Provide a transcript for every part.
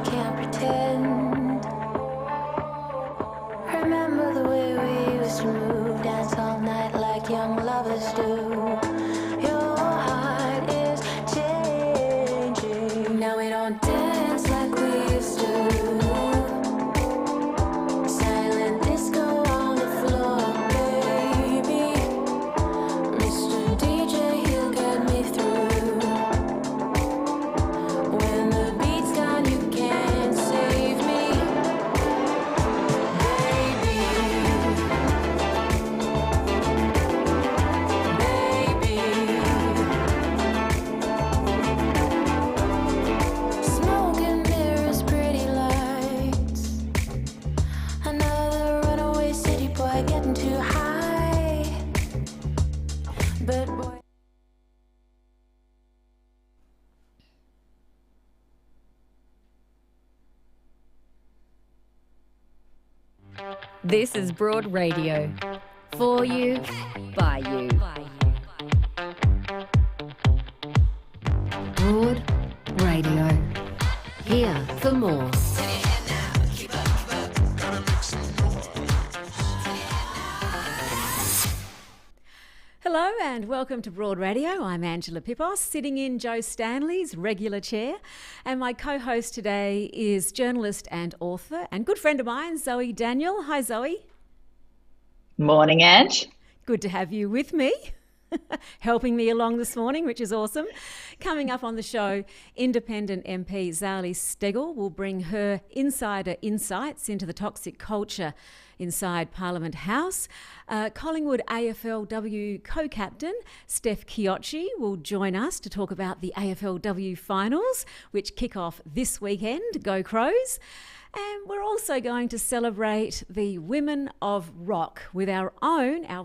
can't pretend. Remember the way we used to move, dance all night like young lovers do. Your heart is changing. Now we don't dance like we used to. Silent disco on the floor, baby. Mr. DJ, he'll get me through. When the beat's gone, you can't save me, baby. Smoke and mirrors, pretty lights. Another runaway city boy getting too high. But boy. This is Broad Radio. For you, by you. Broad Radio. Here for more. Hello and welcome to Broad Radio. I'm Ange Pippos, sitting in Joe Stanley's regular chair. And my co-host today is journalist and author and good friend of mine, Zoe Daniel. Hi, Zoe. Morning, Ange. Good to have you with me, helping me along this morning, which is awesome. Coming up on the show, independent MP Zali Steggall will bring her insider insights into the toxic culture inside Parliament House. Collingwood AFLW co-captain Steph Chiocci will join us to talk about the AFLW finals, which kick off this weekend. Go Crows. And we're also going to celebrate the women of rock with our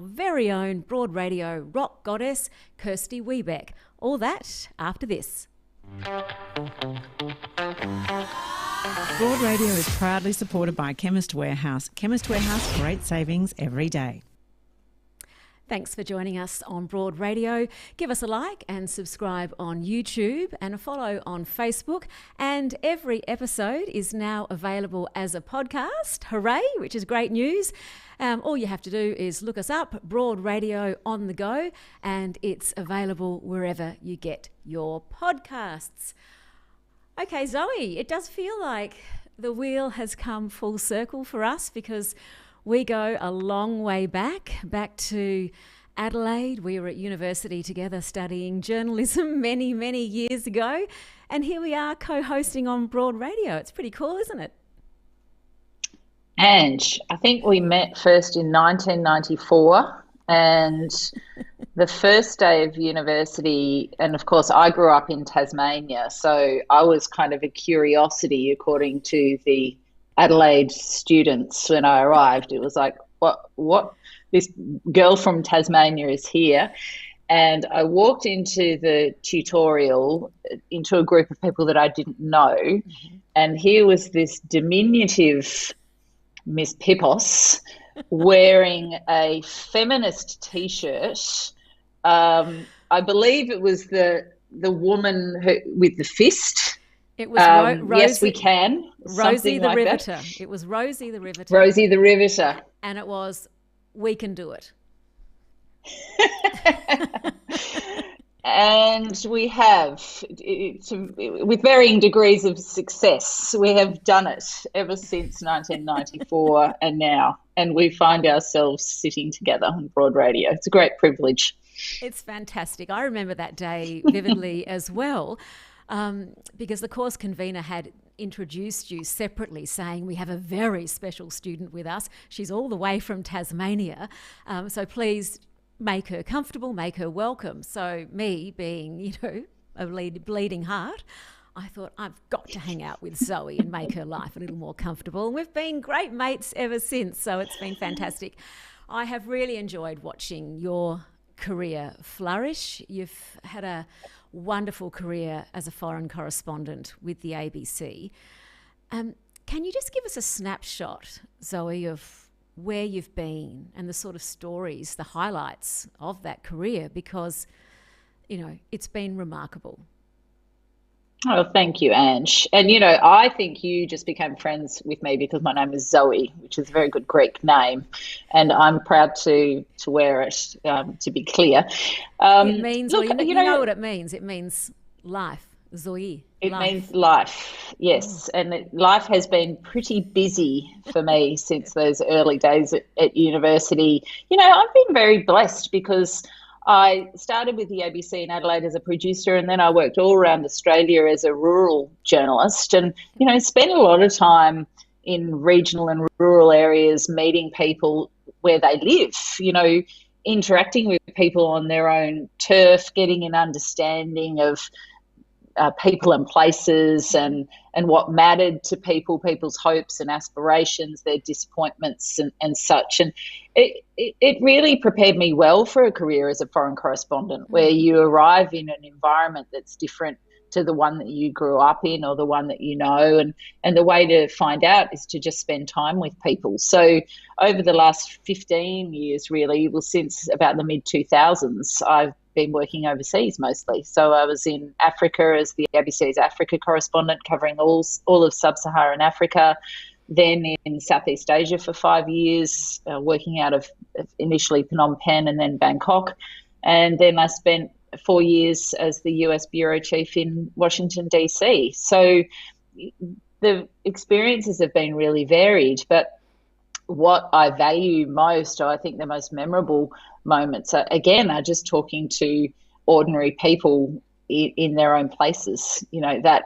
very own Broad Radio rock goddess, Kirsty Webeck. All that after this. Broad Radio is proudly supported by Chemist Warehouse. Chemist Warehouse, great savings every day. Thanks for joining us on Broad Radio. Give us a like and subscribe on YouTube and a follow on Facebook. And every episode is now available as a podcast. Hooray, which is great news. All you have to do is look us up, Broad Radio on the go, and it's available wherever you get your podcasts. Okay, Zoe, it does feel like the wheel has come full circle for us because we go a long way back to Adelaide. We were at university together studying journalism many, many years ago. And here we are co-hosting on Broad Radio. It's pretty cool, isn't it? Ange, I think we met first in 1994, and the first day of university, and of course I grew up in Tasmania, so I was kind of a curiosity according to the Adelaide students when I arrived. It was like, what? This girl from Tasmania is here. And I walked into the tutorial into a group of people that I didn't know. Mm-hmm. And here was this diminutive Miss Pippos wearing a feminist T-shirt. I believe it was the woman with the fist. It was Rosie, yes, we can. Rosie the like Riveter. That. It was Rosie the Riveter. Rosie the Riveter. And it was, we can do it. And we have, with varying degrees of success, we have done it ever since 1994 and now. And we find ourselves sitting together on Broad Radio. It's a great privilege. It's fantastic. I remember that day vividly as well. Because the course convener had introduced you separately, saying we have a very special student with us. She's all the way from Tasmania. So please make her comfortable, make her welcome. So me being, a bleeding heart, I thought I've got to hang out with Zoe and make her life a little more comfortable. And we've been great mates ever since. So it's been fantastic. I have really enjoyed watching your career flourish. You've had a wonderful career as a foreign correspondent with the ABC. Can you just give us a snapshot, Zoe, of where you've been and the sort of stories, the highlights of that career? Because, it's been remarkable. Oh, thank you, Ange. And, I think you just became friends with me because my name is Zoe, which is a very good Greek name. And I'm proud to wear it, to be clear. It means, Look, you know what it means. It means life, Zoe, it life. means life, yes. And life has been pretty busy for me since those early days at university. I've been very blessed because I started with the ABC in Adelaide as a producer, and then I worked all around Australia as a rural journalist, and spent a lot of time in regional and rural areas meeting people where they live, interacting with people on their own turf, getting an understanding of people and places, and what mattered to people's hopes and aspirations, their disappointments and such. And it really prepared me well for a career as a foreign correspondent, where you arrive in an environment that's different to the one that you grew up in or the one that you know. And the way to find out is to just spend time with people. So over the last 15 years, really, well, since about the mid-2000s, I've been working overseas mostly. So I was in Africa as the ABC's Africa correspondent, covering all of sub-Saharan Africa, then in Southeast Asia for 5 years, working out of initially Phnom Penh and then Bangkok. And then I spent 4 years as the US bureau chief in Washington, DC. So the experiences have been really varied, but what I value most, or I think the most memorable moments, are just talking to ordinary people in their own places. That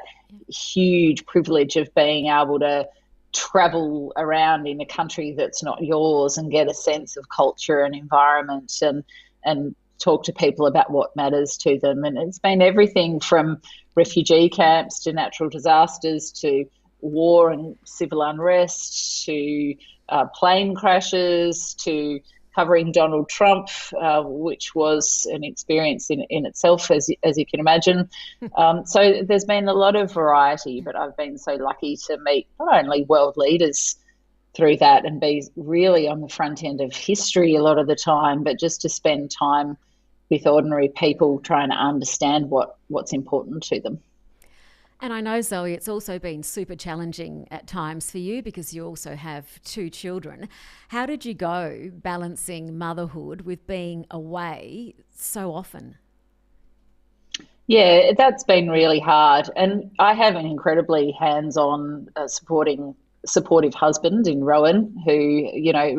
huge privilege of being able to travel around in a country that's not yours and get a sense of culture and environment, and talk to people about what matters to them. And it's been everything from refugee camps to natural disasters to war and civil unrest to plane crashes to covering Donald Trump, which was an experience in itself, as you can imagine. So there's been a lot of variety, but I've been so lucky to meet not only world leaders through that and be really on the front end of history a lot of the time, but just to spend time with ordinary people trying to understand what's important to them. And I know, Zoe, it's also been super challenging at times for you because you also have 2 children. How did you go balancing motherhood with being away so often? Yeah, that's been really hard. And I have an incredibly hands-on supportive husband in Rowan who,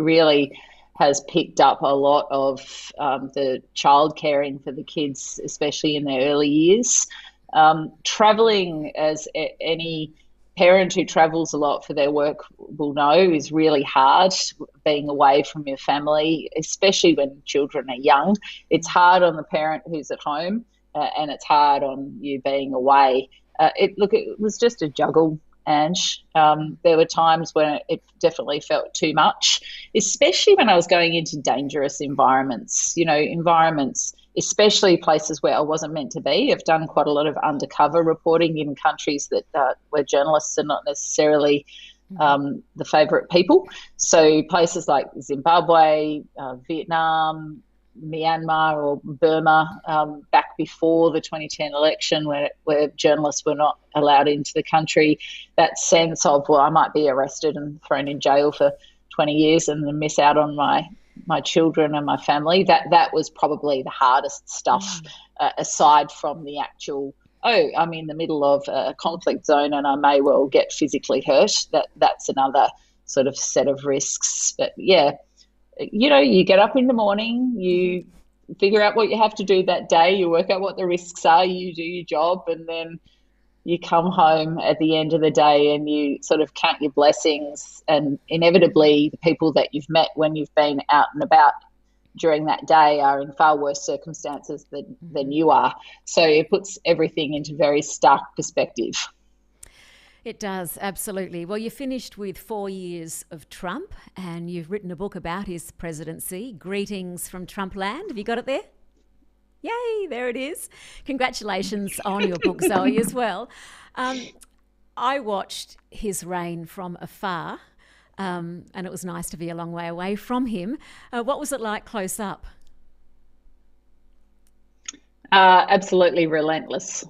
really has picked up a lot of the child caring for the kids, especially in their early years. Traveling, as any parent who travels a lot for their work will know, is really hard, being away from your family, especially when children are young. It's hard on the parent who's at home, and it's hard on you being away. It was just a juggle, Ange. There were times when it definitely felt too much, especially when I was going into dangerous environments, especially places where I wasn't meant to be. I've done quite a lot of undercover reporting in countries that where journalists are not necessarily the favourite people. So places like Zimbabwe, Vietnam, Myanmar or Burma, back before the 2010 election where journalists were not allowed into the country. That sense of, well, I might be arrested and thrown in jail for 20 years and then miss out on my children and my family, that was probably the hardest stuff, aside from the actual, I'm in the middle of a conflict zone and I may well get physically hurt. That's another sort of set of risks. But yeah, you get up in the morning, you figure out what you have to do that day, you work out what the risks are, you do your job, and then you come home at the end of the day and you sort of count your blessings, and inevitably the people that you've met when you've been out and about during that day are in far worse circumstances than you are. So it puts everything into very stark perspective. It does, absolutely. Well, you finished with 4 years of Trump and you've written a book about his presidency, Greetings from Trumpland. Have you got it there? Yay, there it is. Congratulations on your book, Zoe, as well. I watched his reign from afar, and it was nice to be a long way away from him. What was it like close up? Absolutely relentless.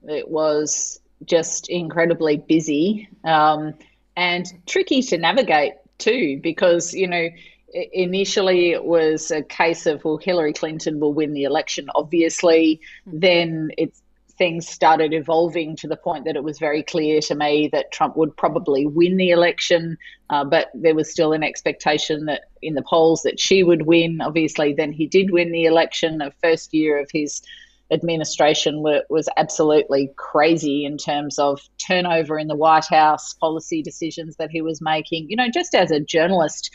It was just incredibly busy, and tricky to navigate too, because, initially it was a case of, well, Hillary Clinton will win the election, obviously. Then things started evolving to the point that it was very clear to me that Trump would probably win the election, but there was still an expectation that in the polls that she would win. Obviously, then he did win the election. The first year of his administration was absolutely crazy in terms of turnover in the White House, policy decisions that he was making. Just as a journalist,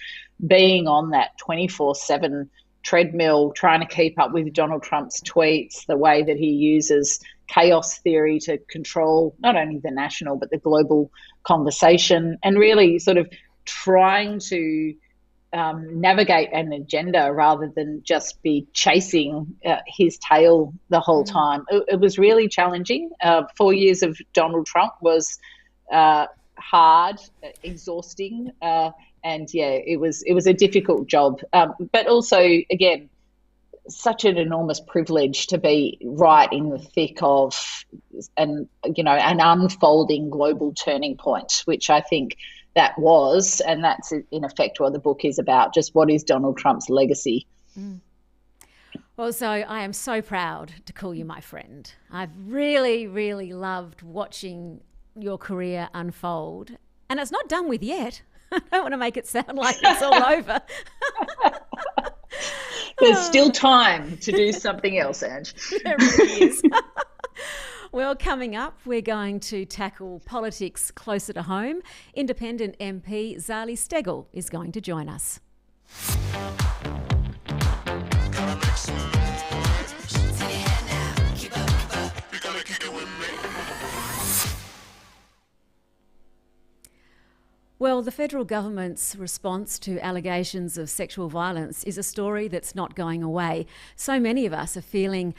being on that 24/7 treadmill, trying to keep up with Donald Trump's tweets, the way that he uses chaos theory to control not only the national but the global conversation, and really sort of trying to navigate an agenda rather than just be chasing his tail the whole time. It was really challenging. 4 years of Donald Trump was hard, exhausting, and it was a difficult job. But also, again, such an enormous privilege to be right in the thick of an unfolding global turning point, which I think that was, and that's in effect what the book is about, just what is Donald Trump's legacy. Well, Zoe, I am so proud to call you my friend. I've really, really loved watching your career unfold, and it's not done with yet. I don't want to make it sound like it's all over. There's still time to do something else, Ange. There really is. Well, coming up, we're going to tackle politics closer to home. Independent MP Zali Steggall is going to join us. Well, the federal government's response to allegations of sexual violence is a story that's not going away. So many of us are feeling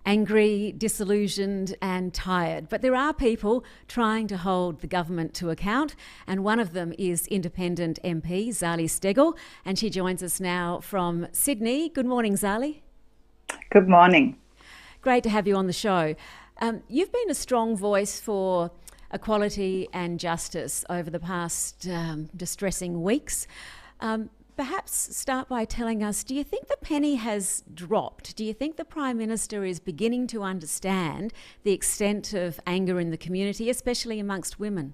angry, disillusioned and tired. But there are people trying to hold the government to account, and one of them is Independent MP Zali Steggall, and she joins us now from Sydney. Good morning, Zali. Good morning. Great to have you on the show. You've been a strong voice for equality and justice over the past distressing weeks. Perhaps start by telling us, do you think the penny has dropped? Do you think the Prime Minister is beginning to understand the extent of anger in the community, especially amongst women?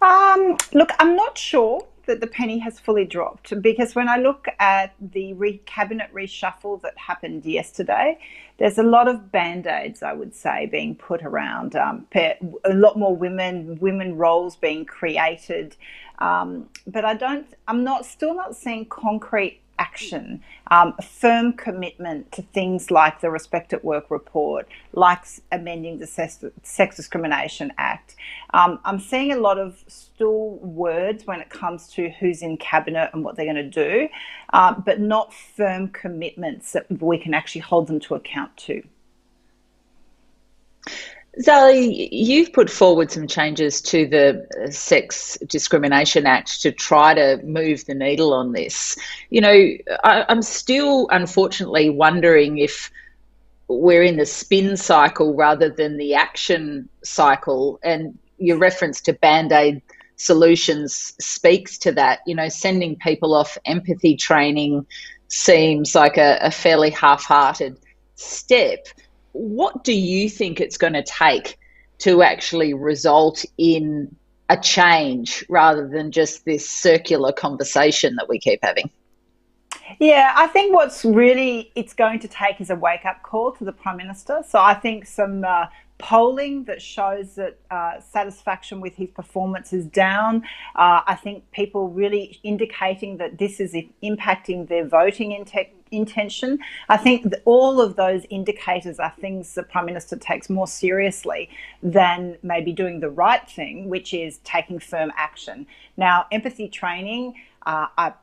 Look, I'm not sure that the penny has fully dropped, because when I look at the cabinet reshuffle that happened yesterday, there's a lot of band-aids, I would say, being put around, a lot more women roles being created, but I'm still not seeing concrete action, a firm commitment to things like the Respect at Work report, like amending the Sex Discrimination Act. I'm seeing a lot of still words when it comes to who's in cabinet and what they're going to do, but not firm commitments that we can actually hold them to account to. Zali, you've put forward some changes to the Sex Discrimination Act to try to move the needle on this. I'm still unfortunately wondering if we're in the spin cycle rather than the action cycle, and your reference to Band-Aid solutions speaks to that. Sending people off empathy training seems like a fairly half-hearted step. What do you think it's going to take to actually result in a change rather than just this circular conversation that we keep having? Yeah, I think what's really it's going to take is a wake-up call to the Prime Minister. So I think some polling that shows that satisfaction with his performance is down. I think people really indicating that this is impacting their voting intention. I think that all of those indicators are things the Prime Minister takes more seriously than maybe doing the right thing, which is taking firm action. Now, empathy training, I've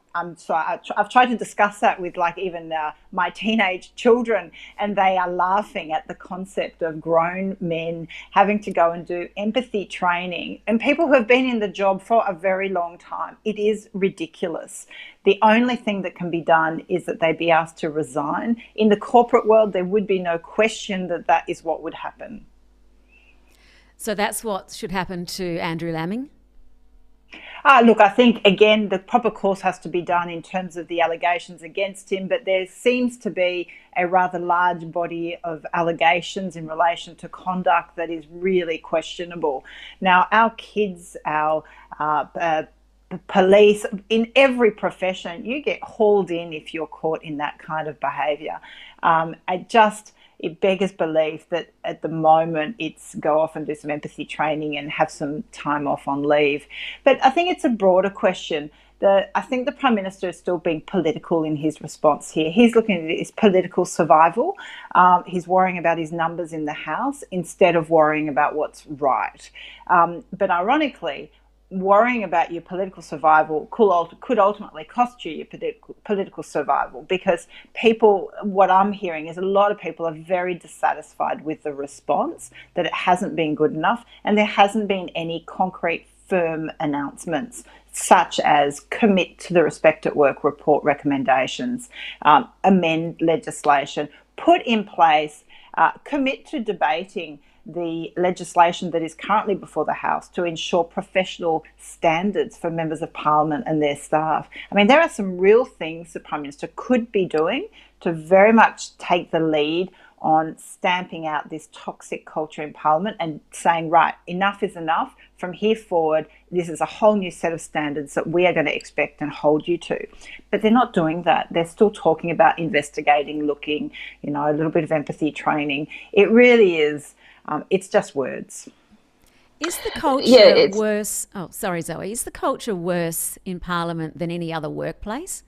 tried to discuss that with even my teenage children, and they are laughing at the concept of grown men having to go and do empathy training, and people who have been in the job for a very long time. It is ridiculous. The only thing that can be done is that they be asked to resign. In the corporate world, there would be no question that that is what would happen. So that's what should happen to Andrew Laming? Look, I think, again, the proper course has to be done in terms of the allegations against him, but there seems to be a rather large body of allegations in relation to conduct that is really questionable. Now, our kids, our police, in every profession, you get hauled in if you're caught in that kind of behaviour. It beggars belief that at the moment it's go off and do some empathy training and have some time off on leave. But I think it's a broader question. I think the Prime Minister is still being political in his response here. He's looking at his political survival. He's worrying about his numbers in the House instead of worrying about what's right. But ironically, worrying about your political survival could ultimately cost you your political survival, because what I'm hearing is a lot of people are very dissatisfied with the response, that it hasn't been good enough, and there hasn't been any concrete, firm announcements such as commit to the Respect at Work report recommendations, amend legislation, put in place, commit to debating the legislation that is currently before the House to ensure professional standards for members of Parliament and their staff. I mean, there are some real things the Prime Minister could be doing to very much take the lead on stamping out this toxic culture in Parliament and saying, right, enough is enough. From here forward, this is a whole new set of standards that we are going to expect and hold you to. But they're not doing that. They're still talking about investigating, looking, a little bit of empathy training. It really is. It's just words. Is the culture worse? Oh, sorry, Zoe. Is the culture worse in Parliament than any other workplace?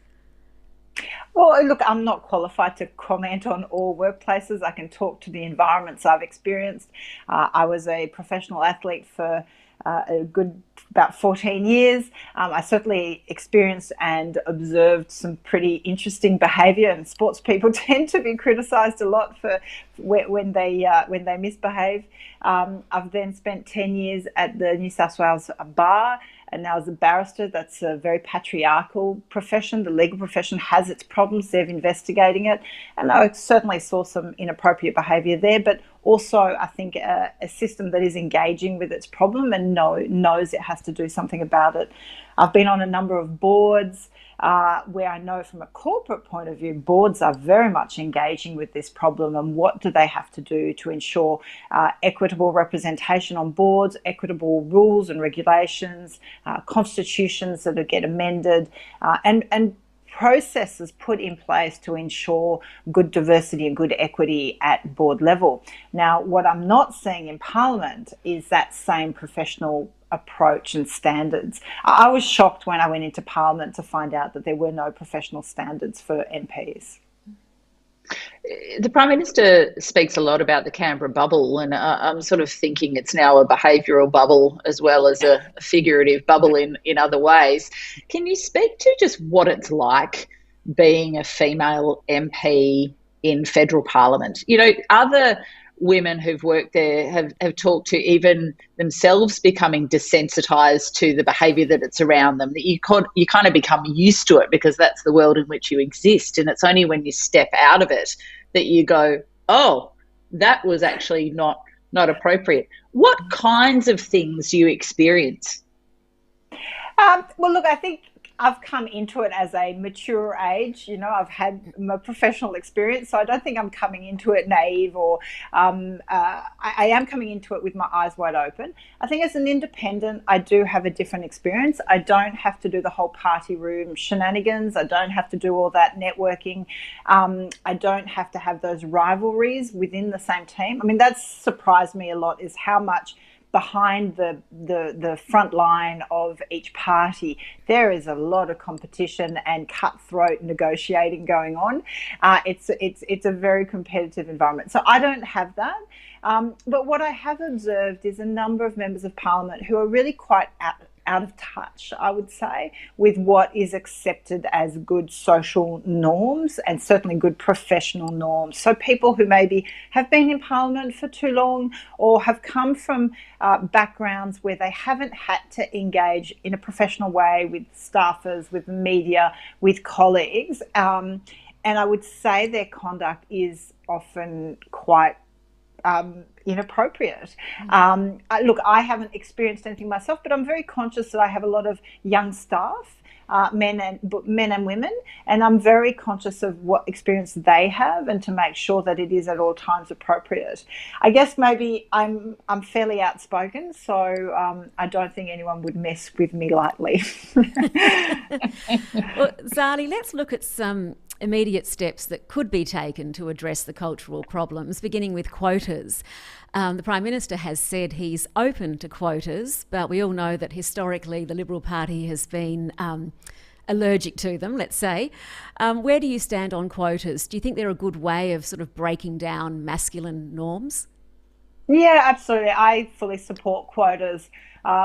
Well, look, I'm not qualified to comment on all workplaces. I can talk to the environments I've experienced. I was a professional athlete for a good about 14 years. I certainly experienced and observed some pretty interesting behaviour, and sports people tend to be criticised a lot for when they misbehave. I've then spent 10 years at the New South Wales Bar, and now as a barrister. That's a very patriarchal profession. The legal profession has its problems. They're investigating it. And I certainly saw some inappropriate behaviour there, but also I think a system that is engaging with its problem and knows it has to do something about it. I've been on a number of boards where I know from a corporate point of view, boards are very much engaging with this problem and what do they have to do to ensure equitable representation on boards, equitable rules and regulations, constitutions that get amended, and processes put in place to ensure good diversity and good equity at board level. Now, what I'm not seeing in Parliament is that same professional approach and standards. I was shocked when I went into Parliament to find out that there were no professional standards for MPs. The Prime Minister speaks a lot about the Canberra bubble, and I'm sort of thinking it's now a behavioural bubble as well as a figurative bubble in other ways. Can you speak to just what it's like being a female MP in federal Parliament? Other women who've worked there have talked to even themselves becoming desensitised to the behaviour that it's around them, that you kind of become used to it because that's the world in which you exist, and it's only when you step out of it that you go, oh, that was actually not appropriate. What kinds of things do you experience? Well, look, I think I've come into it as a mature age. I've had my professional experience, so I don't think I'm coming into it naive or I am coming into it with my eyes wide open. I think as an independent, I do have a different experience. I don't have to do the whole party room shenanigans. I don't have to do all that networking. I don't have to have those rivalries within the same team. I mean, that's surprised me a lot, is how much behind the front line of each party there is a lot of competition and cutthroat negotiating going on. It's a very competitive environment. So I don't have that. But what I have observed is a number of members of Parliament who are really quite out of touch, I would say, with what is accepted as good social norms and certainly good professional norms. So people who maybe have been in Parliament for too long or have come from backgrounds where they haven't had to engage in a professional way with staffers, with media, with colleagues. And I would say their conduct is often quite inappropriate. Look, I haven't experienced anything myself, but I'm very conscious that I have a lot of young staff, men and women, and I'm very conscious of what experience they have and to make sure that it is at all times appropriate. I guess maybe I'm fairly outspoken, so I don't think anyone would mess with me lightly. Well, Zali, let's look at some immediate steps that could be taken to address the cultural problems, beginning with quotas. The Prime Minister has said he's open to quotas, but we all know that historically the Liberal Party has been allergic to them, let's say. Where do you stand on quotas? Do you think they're a good way of sort of breaking down masculine norms? Yeah, absolutely. I fully support quotas.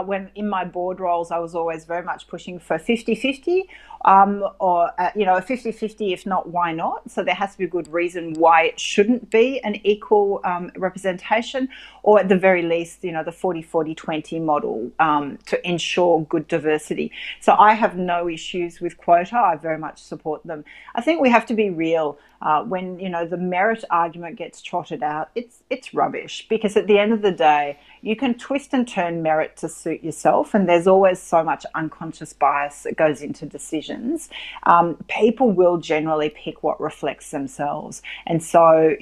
When in my board roles, I was always very much pushing for 50-50, or a 50-50, if not, why not? So there has to be a good reason why it shouldn't be an equal representation, or at the very least, the 40-40-20 model to ensure good diversity. So I have no issues with quota. I very much support them. I think we have to be real. When the merit argument gets trotted out, it's rubbish, because at the end of the day, you can twist and turn merit to suit yourself, and there's always so much unconscious bias that goes into decisions. People will generally pick what reflects themselves, and so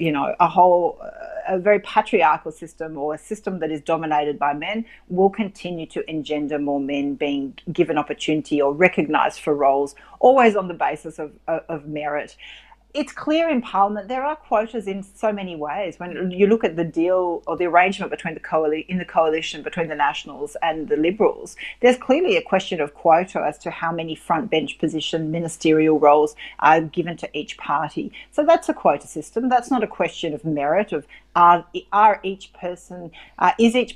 a very patriarchal system, or a system that is dominated by men, will continue to engender more men being given opportunity or recognised for roles, always on the basis of merit. It's clear in Parliament there are quotas in so many ways. When you look at the deal or the arrangement between the coalition between the Nationals and the Liberals, there's clearly a question of quota as to how many front bench position ministerial roles are given to each party. So that's a quota system. That's not a question of merit, of is each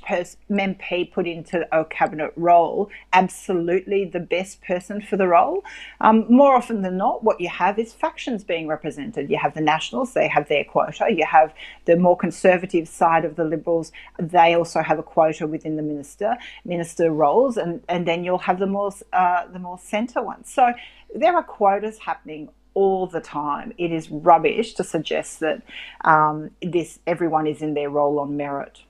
MP put into a cabinet role absolutely the best person for the role? More often than not, what you have is factions being represented. You have the Nationals, they have their quota. You have the more conservative side of the Liberals, they also have a quota within the minister roles, and then you'll have the more centre ones. So there are quotas happening all the time. It is rubbish to suggest that everyone is in their role on merit.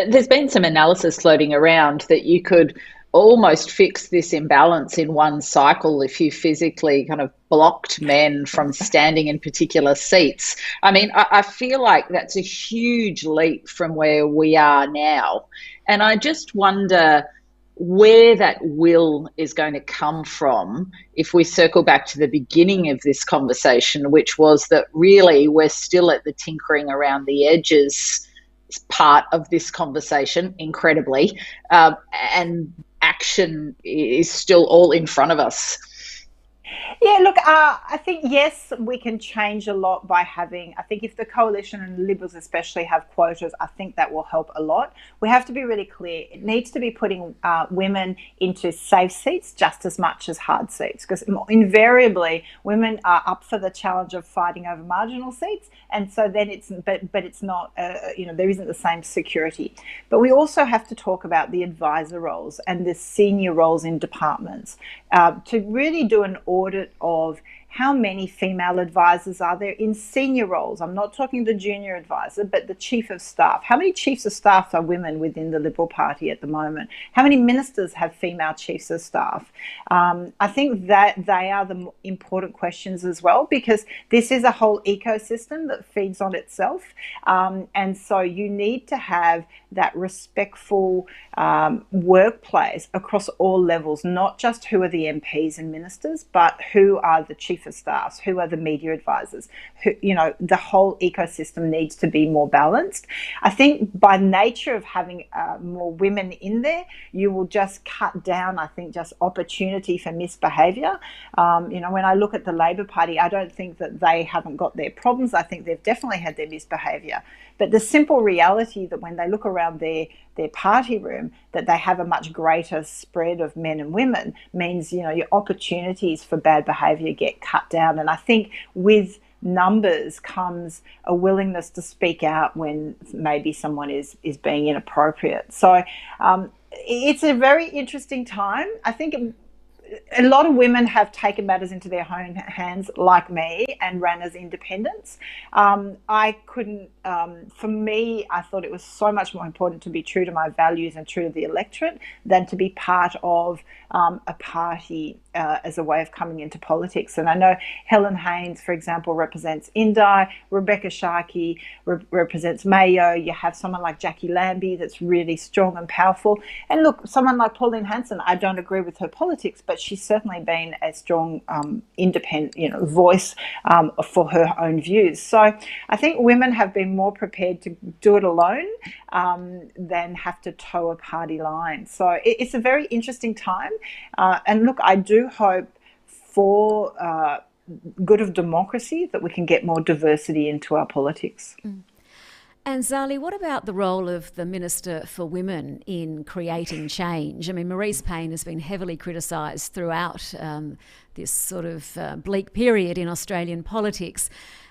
There's been some analysis floating around that you could almost fix this imbalance in one cycle if you physically kind of blocked men from standing in particular seats. I mean, I feel like that's a huge leap from where we are now. And I just wonder where that will is going to come from if we circle back to the beginning of this conversation, which was that really we're still at the tinkering around the edges part of this conversation, incredibly, and action is still all in front of us. Yeah, look, I think, yes, we can change a lot by I think if the coalition and Liberals especially have quotas, I think that will help a lot. We have to be really clear. It needs to be putting women into safe seats just as much as hard seats, because invariably women are up for the challenge of fighting over marginal seats, and so then it's not, there isn't the same security. But we also have to talk about the advisor roles and the senior roles in departments to really do an audit of how many female advisors are there in senior roles. I'm not talking the junior advisor, but the chief of staff. How many chiefs of staff are women within the Liberal Party at the moment? How many ministers have female chiefs of staff? I think that they are the important questions as well, because this is a whole ecosystem that feeds on itself. And so you need to have that respectful workplace across all levels, not just who are the MPs and ministers, but who are the chief of staffs, who are the media advisors, the whole ecosystem needs to be more balanced. I think by nature of having more women in there, you will just cut down, I think, just opportunity for misbehaviour. When I look at the Labor Party, I don't think that they haven't got their problems. I think they've definitely had their misbehaviour. But the simple reality that when they look around their party room, that they have a much greater spread of men and women means, your opportunities for bad behaviour get cut down. And I think with numbers comes a willingness to speak out when maybe someone is being inappropriate. So it's a very interesting time. I think a lot of women have taken matters into their own hands, like me, and ran as independents. I couldn't, for me, I thought it was so much more important to be true to my values and true to the electorate than to be part of a party as a way of coming into politics. And I know Helen Haynes, for example, represents Indi, Rebecca Sharkey represents Mayo, you have someone like Jackie Lambie that's really strong and powerful. And look, someone like Pauline Hanson, I don't agree with her politics, but she's certainly been a strong independent, voice for her own views. So I think women have been more prepared to do it alone than have to toe a party line. So it's a very interesting time. And look, I do hope for good of democracy that we can get more diversity into our politics. And Zali, what about the role of the Minister for Women in creating change? I mean, Marise Payne has been heavily criticised throughout this sort of bleak period in Australian politics.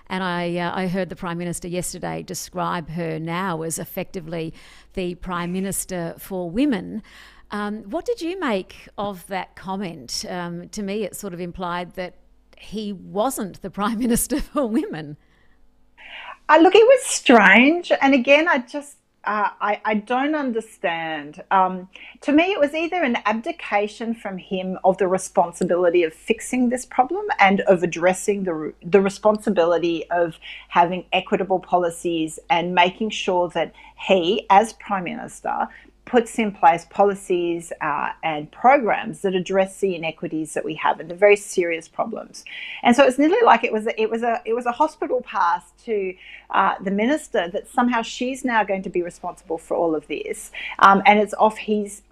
And I heard the Prime Minister yesterday describe her now as effectively the Prime Minister for Women. What did you make of that comment? To me, it sort of implied that he wasn't the Prime Minister for Women. Look, it was strange. And again, I don't understand. To me, it was either an abdication from him of the responsibility of fixing this problem and of addressing the responsibility of having equitable policies and making sure that he, as Prime Minister, puts in place policies and programs that address the inequities that we have and the very serious problems. And so it's nearly like it was a hospital pass to the minister that somehow she's now going to be responsible for all of this, and it's off his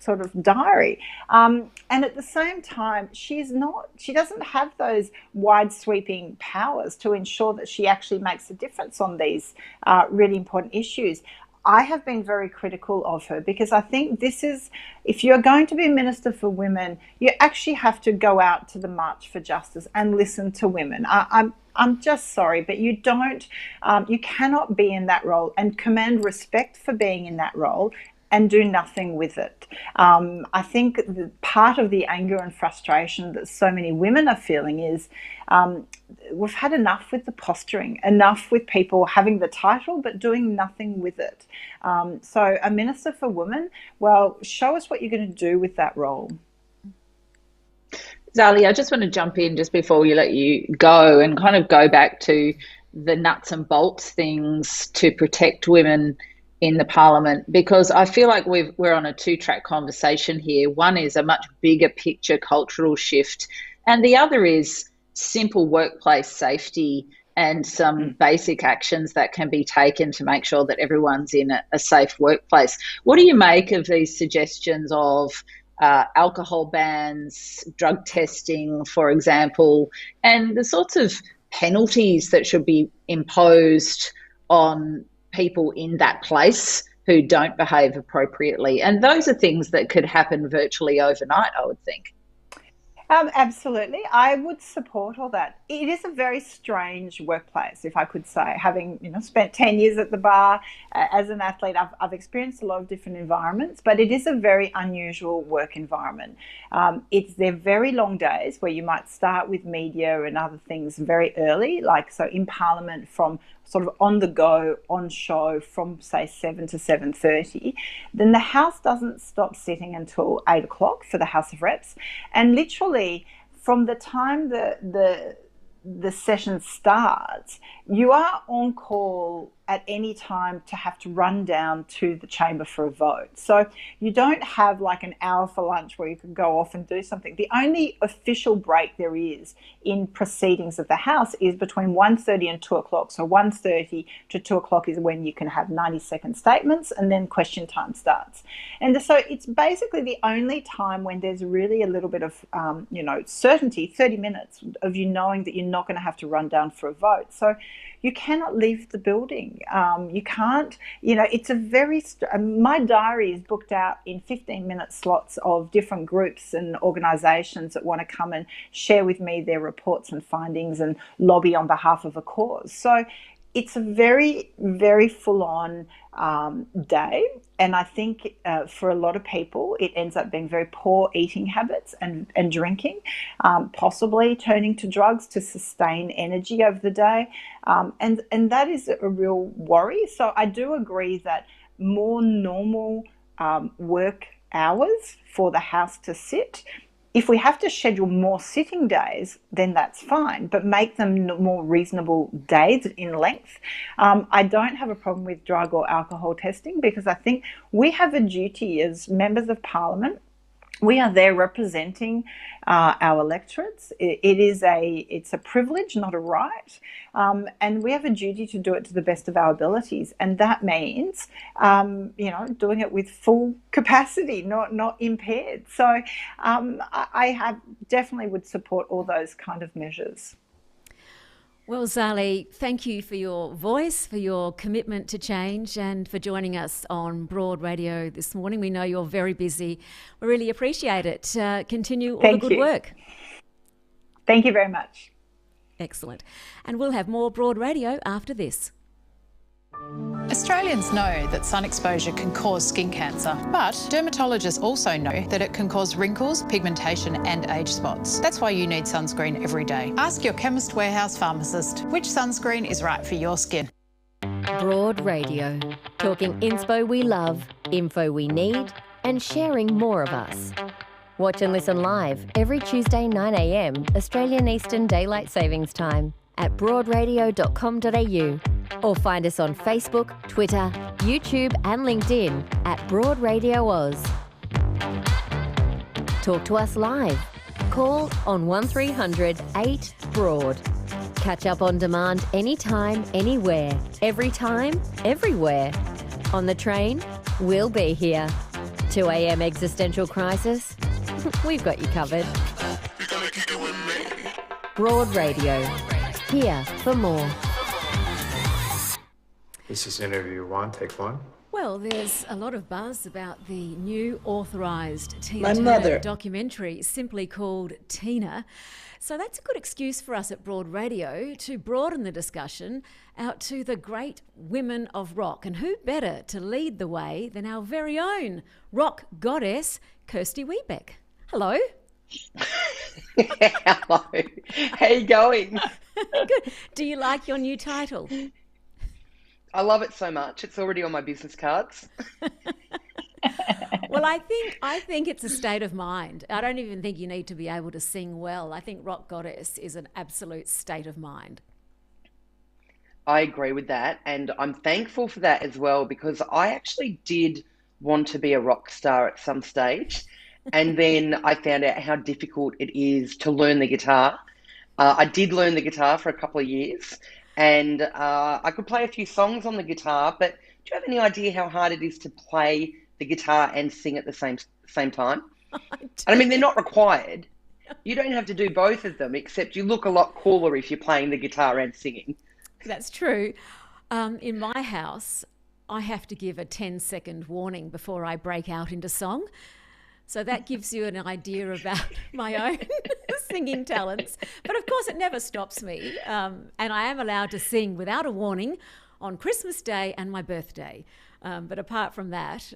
sort of diary. And at the same time, she doesn't have those wide sweeping powers to ensure that she actually makes a difference on these really important issues. I have been very critical of her because I think if you're going to be Minister for Women, you actually have to go out to the March for Justice and listen to women. I'm just sorry, but you cannot be in that role and command respect for being in that role and do nothing with it. I think part of the anger and frustration that so many women are feeling is we've had enough with the posturing, enough with people having the title but doing nothing with it. So a Minister for Women, well, show us what you're going to do with that role. Zali, I just want to jump in just before we let you go and kind of go back to the nuts and bolts things to protect women in the parliament, because I feel like we're on a two-track conversation here. One is a much bigger picture cultural shift, and the other is simple workplace safety and some basic actions that can be taken to make sure that everyone's in a safe workplace. What do you make of these suggestions of alcohol bans, drug testing, for example, and the sorts of penalties that should be imposed on people in that place who don't behave appropriately? And those are things that could happen virtually overnight, I would think. Absolutely. I would support all that. It is a very strange workplace, if I could say. Having spent 10 years at the bar as an athlete, I've experienced a lot of different environments, but it is a very unusual work environment. They're very long days where you might start with media and other things very early, like so in Parliament from sort of on the go, on show from say 7 to 7:30. Then the House doesn't stop sitting until 8 o'clock for the House of Reps. And literally from the time the session starts, you are on call at any time to have to run down to the chamber for a vote. So you don't have like an hour for lunch where you can go off and do something. The only official break there is in proceedings of the House is between 1:30 and 2 o'clock. So 1:30 to 2 o'clock is when you can have 90-second statements, and then question time starts. And so it's basically the only time when there's really a little bit of, certainty, 30 minutes of you knowing that you're not going to have to run down for a vote. So you cannot leave the building. You can't, it's a very, my diary is booked out in 15-minute slots of different groups and organisations that want to come and share with me their reports and findings and lobby on behalf of a cause. So it's a very, very full-on day. And I think for a lot of people, it ends up being very poor eating habits and drinking, possibly turning to drugs to sustain energy over the day. And that is a real worry. So I do agree that more normal work hours for the house to sit. If we have to schedule more sitting days, then that's fine, but make them more reasonable days in length. I don't have a problem with drug or alcohol testing because I think we have a duty as members of Parliament. We are there representing our electorates. It's a privilege, not a right, and we have a duty to do it to the best of our abilities, and that means, doing it with full capacity, not impaired. So, I definitely would support all those kind of measures. Well, Zali, thank you for your voice, for your commitment to change, and for joining us on Broad Radio this morning. We know you're very busy. We really appreciate it. Continue all the good work. Thank you very much. Excellent. And we'll have more Broad Radio after this. Australians know that sun exposure can cause skin cancer, but dermatologists also know that it can cause wrinkles, pigmentation and age spots. That's why you need sunscreen every day. Ask your Chemist Warehouse pharmacist which sunscreen is right for your skin. Broad Radio, talking inspo we love, info we need, and sharing more of us. Watch and listen live every Tuesday 9 a.m. Australian Eastern Daylight Savings Time at broadradio.com.au. Or find us on Facebook, Twitter, YouTube and LinkedIn at Broad Radio Oz. Talk to us live. Call on 1300 8 Broad. Catch up on demand anytime, anywhere, every time, everywhere. On the train, we'll be here. 2 a.m. existential crisis? We've got you covered. Broad Radio. Here for more. This is interview one, take one. Well, there's a lot of buzz about the new authorised Tina Turner documentary, simply called Tina. So that's a good excuse for us at Broad Radio to broaden the discussion out to the great women of rock. And who better to lead the way than our very own rock goddess, Kirsty Webeck. Hello. Hello. How you going? Good. Do you like your new title? I love it so much. It's already on my business cards. Well, I think it's a state of mind. I don't even think you need to be able to sing well. I think rock goddess is an absolute state of mind. I agree with that, and I'm thankful for that as well, because I actually did want to be a rock star at some stage, and then I found out how difficult it is to learn the guitar. I did learn the guitar for a couple of years, and I could play a few songs on the guitar, but do you have any idea how hard it is to play the guitar and sing at the same time? I mean, they're not required. You don't have to do both of them, except you look a lot cooler if you're playing the guitar and singing. That's true. In my house, I have to give a 10-second warning before I break out into song. So that gives you an idea about my own singing talents. But of course, it never stops me. And I am allowed to sing without a warning on Christmas Day and my birthday. But apart from that,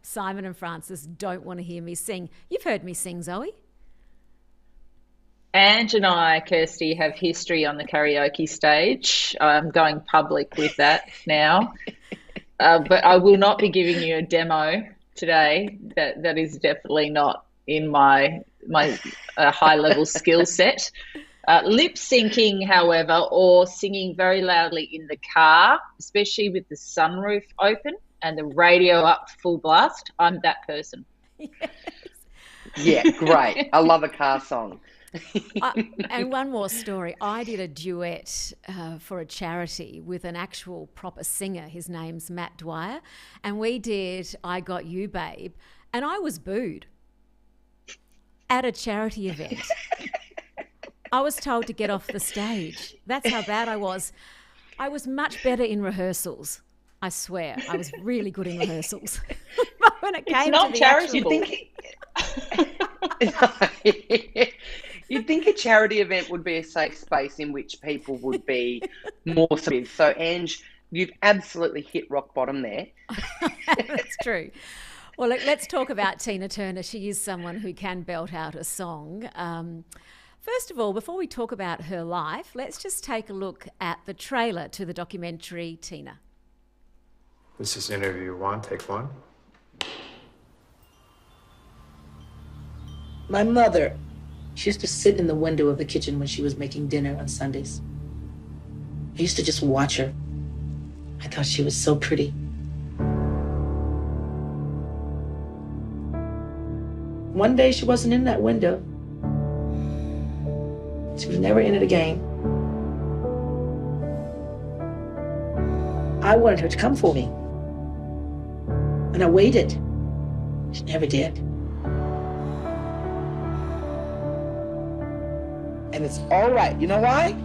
Simon and Francis don't want to hear me sing. You've heard me sing, Zoe. Ange and I, Kirsty, have history on the karaoke stage. I'm going public with that now. But I will not be giving you a demo today. That is definitely not in my high-level skill set. Lip syncing, however, or singing very loudly in the car, especially with the sunroof open and the radio up full blast, I'm that person. Yes. Yeah, great. I love a car song. And one more story. I did a duet for a charity with an actual proper singer. His name's Matt Dwyer. And we did I Got You, Babe. And I was booed at a charity event. I was told to get off the stage. That's how bad I was. I was much better in rehearsals. I swear. I was really good in rehearsals. But when it came to the charity, actual... You'd think a charity event would be a safe space in which people would be more supportive. So, Ange, You've absolutely hit rock bottom there. That's true. Well, let's talk about Tina Turner. She is someone who can belt out a song. First of all, before we talk about her life, let's just take a look at the trailer to the documentary Tina. This is interview one, take one. My mother, she used to sit in the window of the kitchen when she was making dinner on Sundays. I used to just watch her. I thought she was so pretty. One day she wasn't in that window. She was never in it again. I wanted her to come for me. And I waited. She never did. And it's all right. You know why?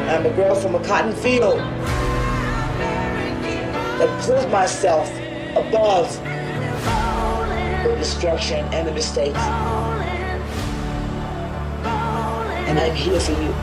I'm a girl from a cotton field that pulled myself above the destruction and the mistakes. And I'm here for you.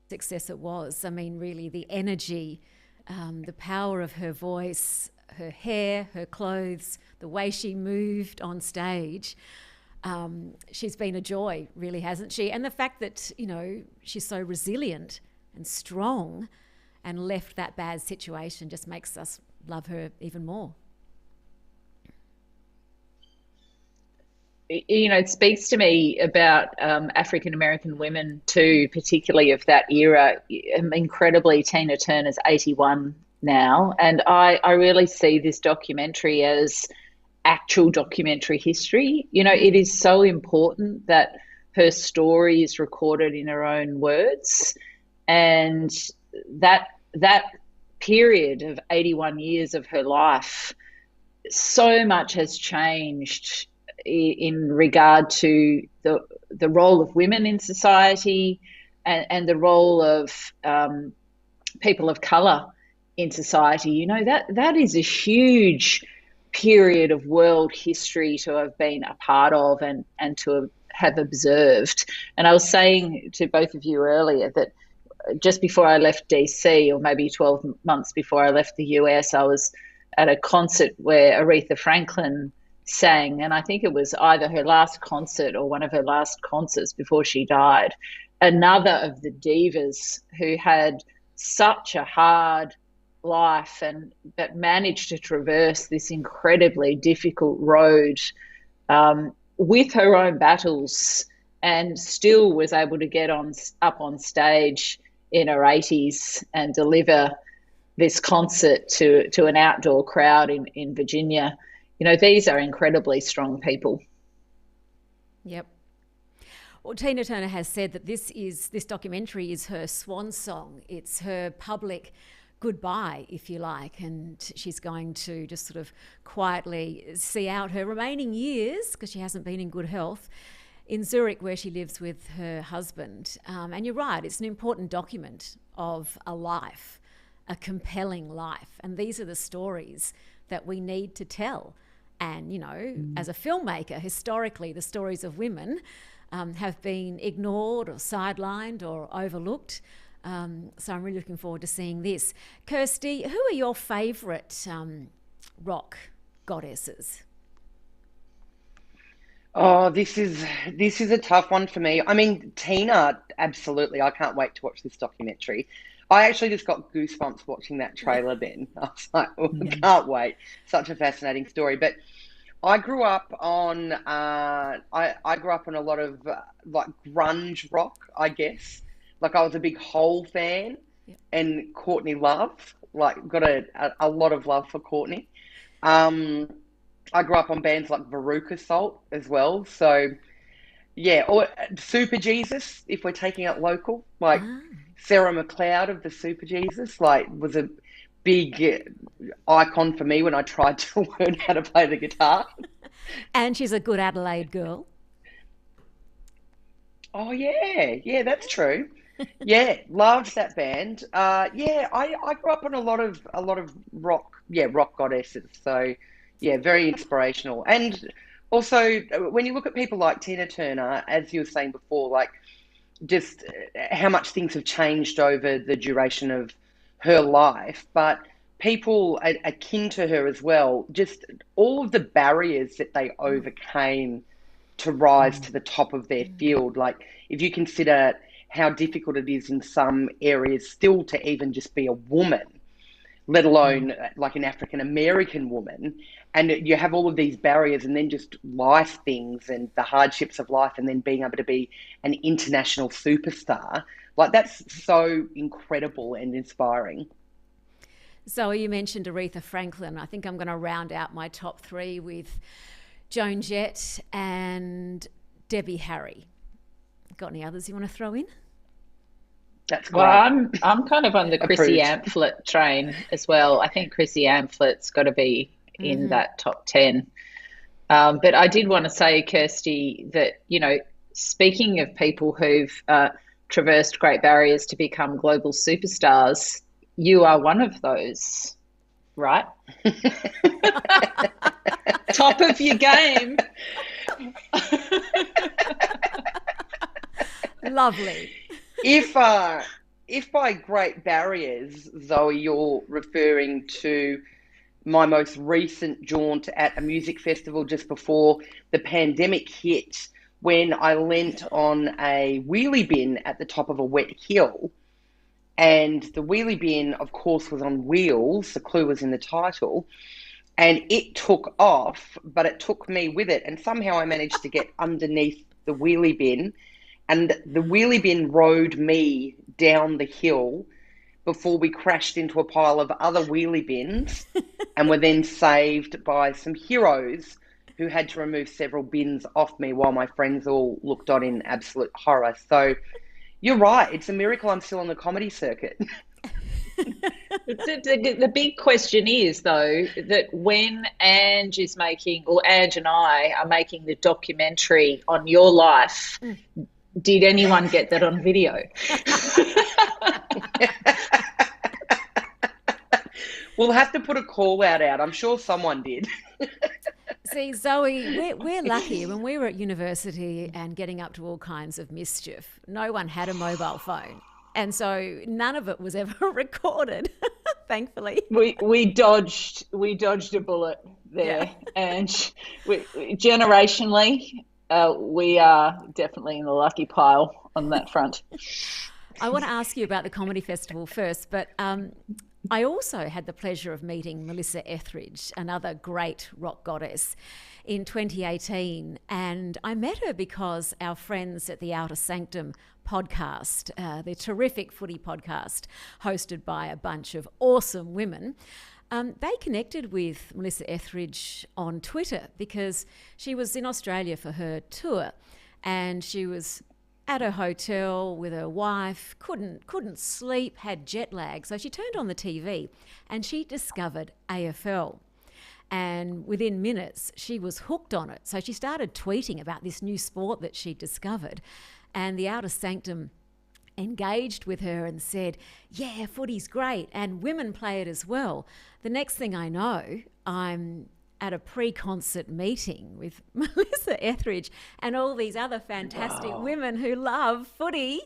Success it was. I mean, really, the energy, the power of her voice, her hair, her clothes, the way she moved on stage. She's been a joy, really, hasn't she? And the fact that, you know, she's so resilient and strong and left that bad situation just makes us love her even more. You know, it speaks to me about African-American women too, particularly of that era. Incredibly, Tina Turner's 81 now, and I really see this documentary as actual documentary history. You know, it is so important that her story is recorded in her own words, and that period of 81 years of her life, so much has changed in regard to the role of women in society and the role of people of colour in society. You know, that is a huge period of world history to have been a part of and to have observed. And I was saying to both of you earlier that just before I left DC, or maybe 12 months before I left the US, I was at a concert where Aretha Franklin sang, and I think it was either her last concert or one of her last concerts before she died. Another of the divas who had such a hard life but managed to traverse this incredibly difficult road with her own battles, and still was able to get up on stage in her 80s and deliver this concert to an outdoor crowd in Virginia. You know, these are incredibly strong people. Yep. Well, Tina Turner has said that this documentary is her swan song. It's her public goodbye, if you like, and she's going to just sort of quietly see out her remaining years, because she hasn't been in good health, in Zurich, where she lives with her husband. And you're right, it's an important document of a life, a compelling life. And these are the stories that we need to tell. And, you know, as a filmmaker, historically, the stories of women have been ignored or sidelined or overlooked. So I'm really looking forward to seeing this. Kirsty, who are your favourite rock goddesses? Oh, this is a tough one for me. I mean, Tina, absolutely. I can't wait to watch this documentary. I actually just got goosebumps watching that trailer then. I was like, oh, can't wait. Such a fascinating story. But I grew up on I grew up on a lot of like grunge rock, I guess. Like I was a big Hole fan, and Courtney Love. Like got a lot of love for Courtney. I grew up on bands like Veruca Salt as well. So, yeah, or Super Jesus, if we're taking it local. Like Sarah McLeod of the Super Jesus, like, was a big icon for me when I tried to learn how to play the guitar. And she's a good Adelaide girl. Oh, yeah, that's true. Yeah, loved that band. Yeah, I grew up on a lot of rock, rock goddesses. So, yeah, very inspirational. And also, when you look at people like Tina Turner, as you were saying before, like, just how much things have changed over the duration of her life, but people akin to her as well, just all of the barriers that they overcame to rise to the top of their field. Like, if you consider how difficult it is in some areas still to even just be a woman, let alone like an African American woman, and you have all of these barriers, and then just life things and the hardships of life, and then being able to be an international superstar, like, that's so incredible and inspiring. Zoe, you mentioned Aretha Franklin. I think I'm going to round out my top three with Joan Jett and Debbie Harry. Got any others you want to throw in? That's great. Well, I'm kind of on the Chrissy Amphlett train as well. I think Chrissy Amplett's got to be in that top 10. But I did want to say, Kirsty, that, you know, speaking of people who've traversed great barriers to become global superstars, you are one of those, right? Top of your game. Lovely. If by great barriers, Zoe, you're referring to my most recent jaunt at a music festival just before the pandemic hit, when I leant on a wheelie bin at the top of a wet hill, and the wheelie bin, of course, was on wheels. The clue was in the title. And it took off, but it took me with it. And somehow I managed to get underneath the wheelie bin, and the wheelie bin rode me down the hill before we crashed into a pile of other wheelie bins and were then saved by some heroes who had to remove several bins off me while my friends all looked on in absolute horror. So you're right. It's a miracle I'm still on the comedy circuit. The big question is, though, that when Ange is making, or Ange and I are making the documentary on your life, did anyone get that on video? We'll have to put a call out. I'm sure someone did. See, Zoe, we're lucky. When we were at university and getting up to all kinds of mischief, no one had a mobile phone. And so none of it was ever recorded, thankfully. We dodged a bullet there, and generationally, we are definitely in the lucky pile on that front. I want to ask you about the comedy festival first, but I also had the pleasure of meeting Melissa Etheridge, another great rock goddess, in 2018. And I met her because our friends at the Outer Sanctum podcast, the terrific footy podcast hosted by a bunch of awesome women, they connected with Melissa Etheridge on Twitter because she was in Australia for her tour, and she was at her hotel with her wife, couldn't sleep, had jet lag. So she turned on the TV and she discovered AFL. And within minutes, she was hooked on it. So she started tweeting about this new sport that she discovered. And the Outer Sanctum engaged with her and said, yeah, footy's great and women play it as well. The next thing I know, I'm at a pre-concert meeting with Melissa Etheridge and all these other fantastic women who love footy.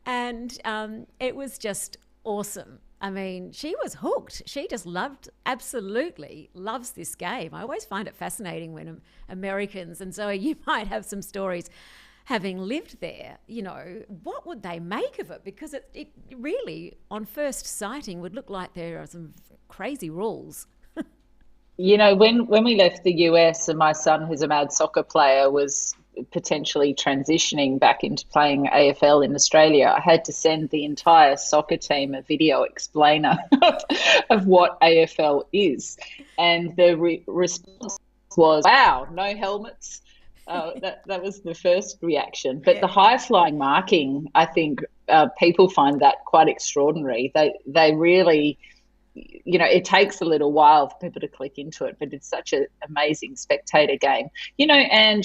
And it was just awesome. I mean, she was hooked. She just absolutely loves this game. I always find it fascinating when Americans, and Zoe, you might have some stories having lived there, you know, what would they make of it? Because it really, on first sighting, would look like there are some crazy rules. You know, when we left the US and my son, who's a mad soccer player, was potentially transitioning back into playing AFL in Australia, I had to send the entire soccer team a video explainer of what AFL is. And the response was, wow, no helmets. That was the first reaction. But the high-flying marking, I think people find that quite extraordinary. They really, it takes a little while for people to click into it, but it's such an amazing spectator game. And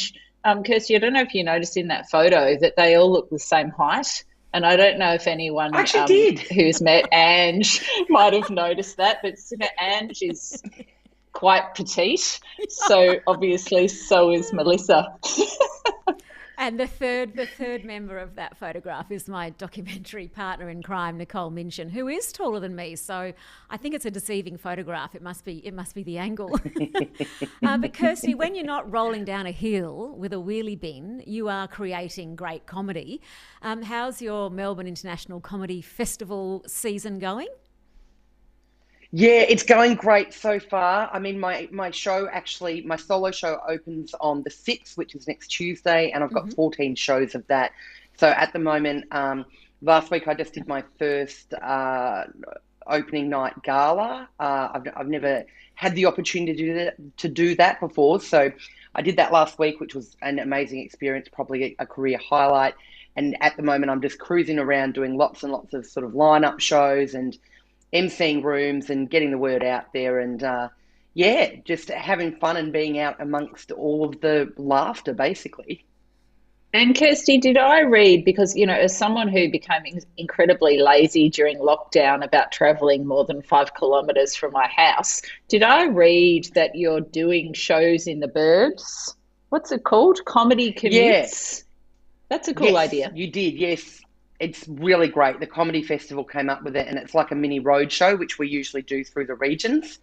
Kirsty, I don't know if you noticed in that photo that they all look the same height. And I don't know if anyone who's met Ange might have noticed that, but Ange is quite petite, so obviously so is Melissa. And the third member of that photograph is my documentary partner in crime, Nicole Minchin, who is taller than me. So I think it's a deceiving photograph. It must be the angle. But Kirsty, when you're not rolling down a hill with a wheelie bin, you are creating great comedy. How's your Melbourne International Comedy Festival season going? Yeah, it's going great so far. I mean, my show actually, my solo show opens on the 6th, which is next Tuesday, and I've got 14 shows of that. So at the moment, last week I just did my first opening night gala. I've never had the opportunity to do that before. So I did that last week, which was an amazing experience, probably a career highlight. And at the moment, I'm just cruising around doing lots and lots of sort of lineup shows and emceeing rooms and getting the word out there, and just having fun and being out amongst all of the laughter, basically. And Kirsty, did I read, because, as someone who became incredibly lazy during lockdown about travelling more than 5 kilometres from my house, did I read that you're doing shows in the burbs? What's it called? Comedy commutes? Yeah. That's a cool idea. You did, yes. It's really great. The Comedy Festival came up with it, and it's like a mini road show, which we usually do through the regions.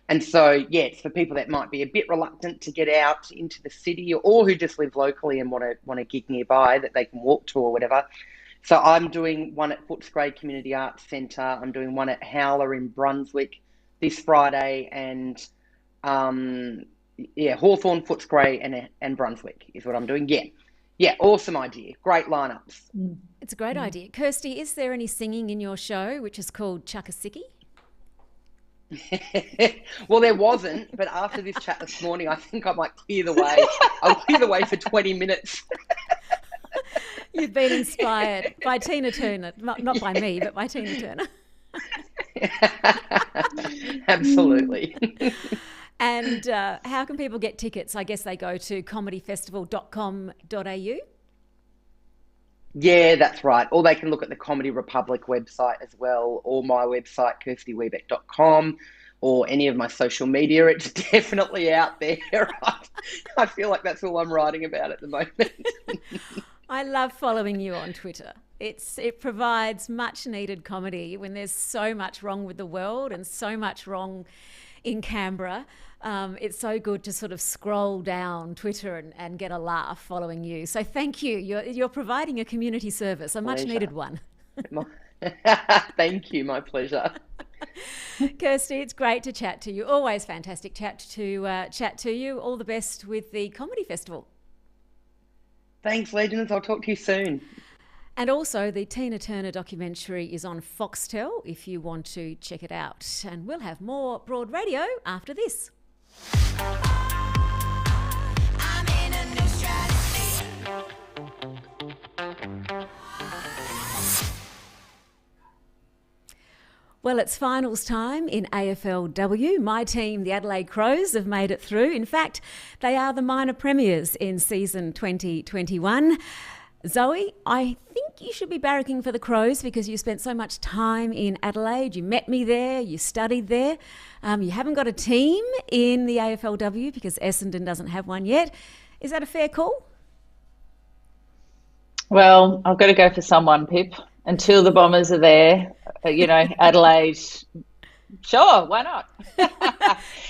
And so, it's for people that might be a bit reluctant to get out into the city, or who just live locally and want a gig nearby that they can walk to or whatever. So I'm doing one at Footscray Community Arts Centre. I'm doing one at Howler in Brunswick this Friday, and Hawthorn, Footscray and Brunswick is what I'm doing. Yeah, awesome idea. Great lineups. It's a great idea. Kirsty, is there any singing in your show, which is called Chuckasicki? Well, there wasn't, but after this chat this morning, I think I might clear the way. I'll clear the way for 20 minutes. You've been inspired by Tina Turner, not by me, but by Tina Turner. Absolutely. And how can people get tickets? I guess they go to comedyfestival.com.au. Yeah, that's right. Or they can look at the Comedy Republic website as well, or my website, kirstywebeck.com, or any of my social media. It's definitely out there. I feel like that's all I'm writing about at the moment. I love following you on Twitter. It provides much needed comedy when there's so much wrong with the world and so much wrong in Canberra. It's so good to sort of scroll down Twitter and get a laugh following you. So thank you. You're providing a community service, a much needed one. Thank you. My pleasure. Kirsty, it's great to chat to you. Always fantastic chat to you. All the best with the Comedy Festival. Thanks, Legends. I'll talk to you soon. And also the Tina Turner documentary is on Foxtel if you want to check it out. And we'll have more Broad Radio after this. Well, it's finals time in AFLW. My team, the Adelaide Crows, have made it through. In fact, they are the minor premiers in season 2021. Zoe, I think you should be barracking for the Crows because you spent so much time in Adelaide. You met me there, you studied there. You haven't got a team in the AFLW because Essendon doesn't have one yet. Is that a fair call? Well, I've got to go for someone, Pip. Until the Bombers are there, Adelaide, sure, why not?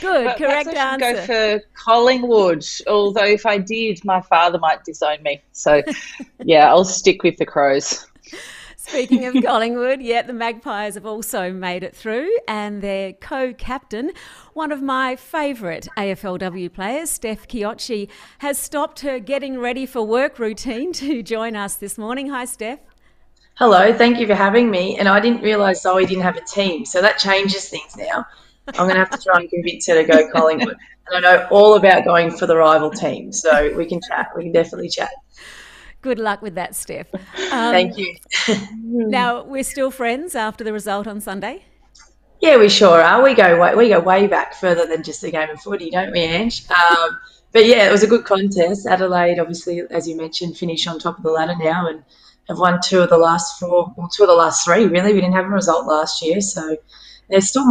Good, correct answer. Go for Collingwood, although if I did, my father might disown me. So, yeah, I'll stick with the Crows. Speaking of Collingwood, the Magpies have also made it through, and their co-captain, one of my favourite AFLW players, Steph Chiocci, has stopped her getting ready for work routine to join us this morning. Hi, Steph. Hello, thank you for having me. And I didn't realise Zoe didn't have a team, so that changes things now. I'm going to have to try and convince her to go Collingwood. And I know all about going for the rival team, so we can chat. We can definitely chat. Good luck with that, Steph. Thank you. Now, we're still friends after the result on Sunday? Yeah, we sure are. We go way back, further than just a game of footy, don't we, Ange? But yeah, it was a good contest. Adelaide, obviously, as you mentioned, finished on top of the ladder now and have won two of the last three, really. We didn't have a result last year, so they're still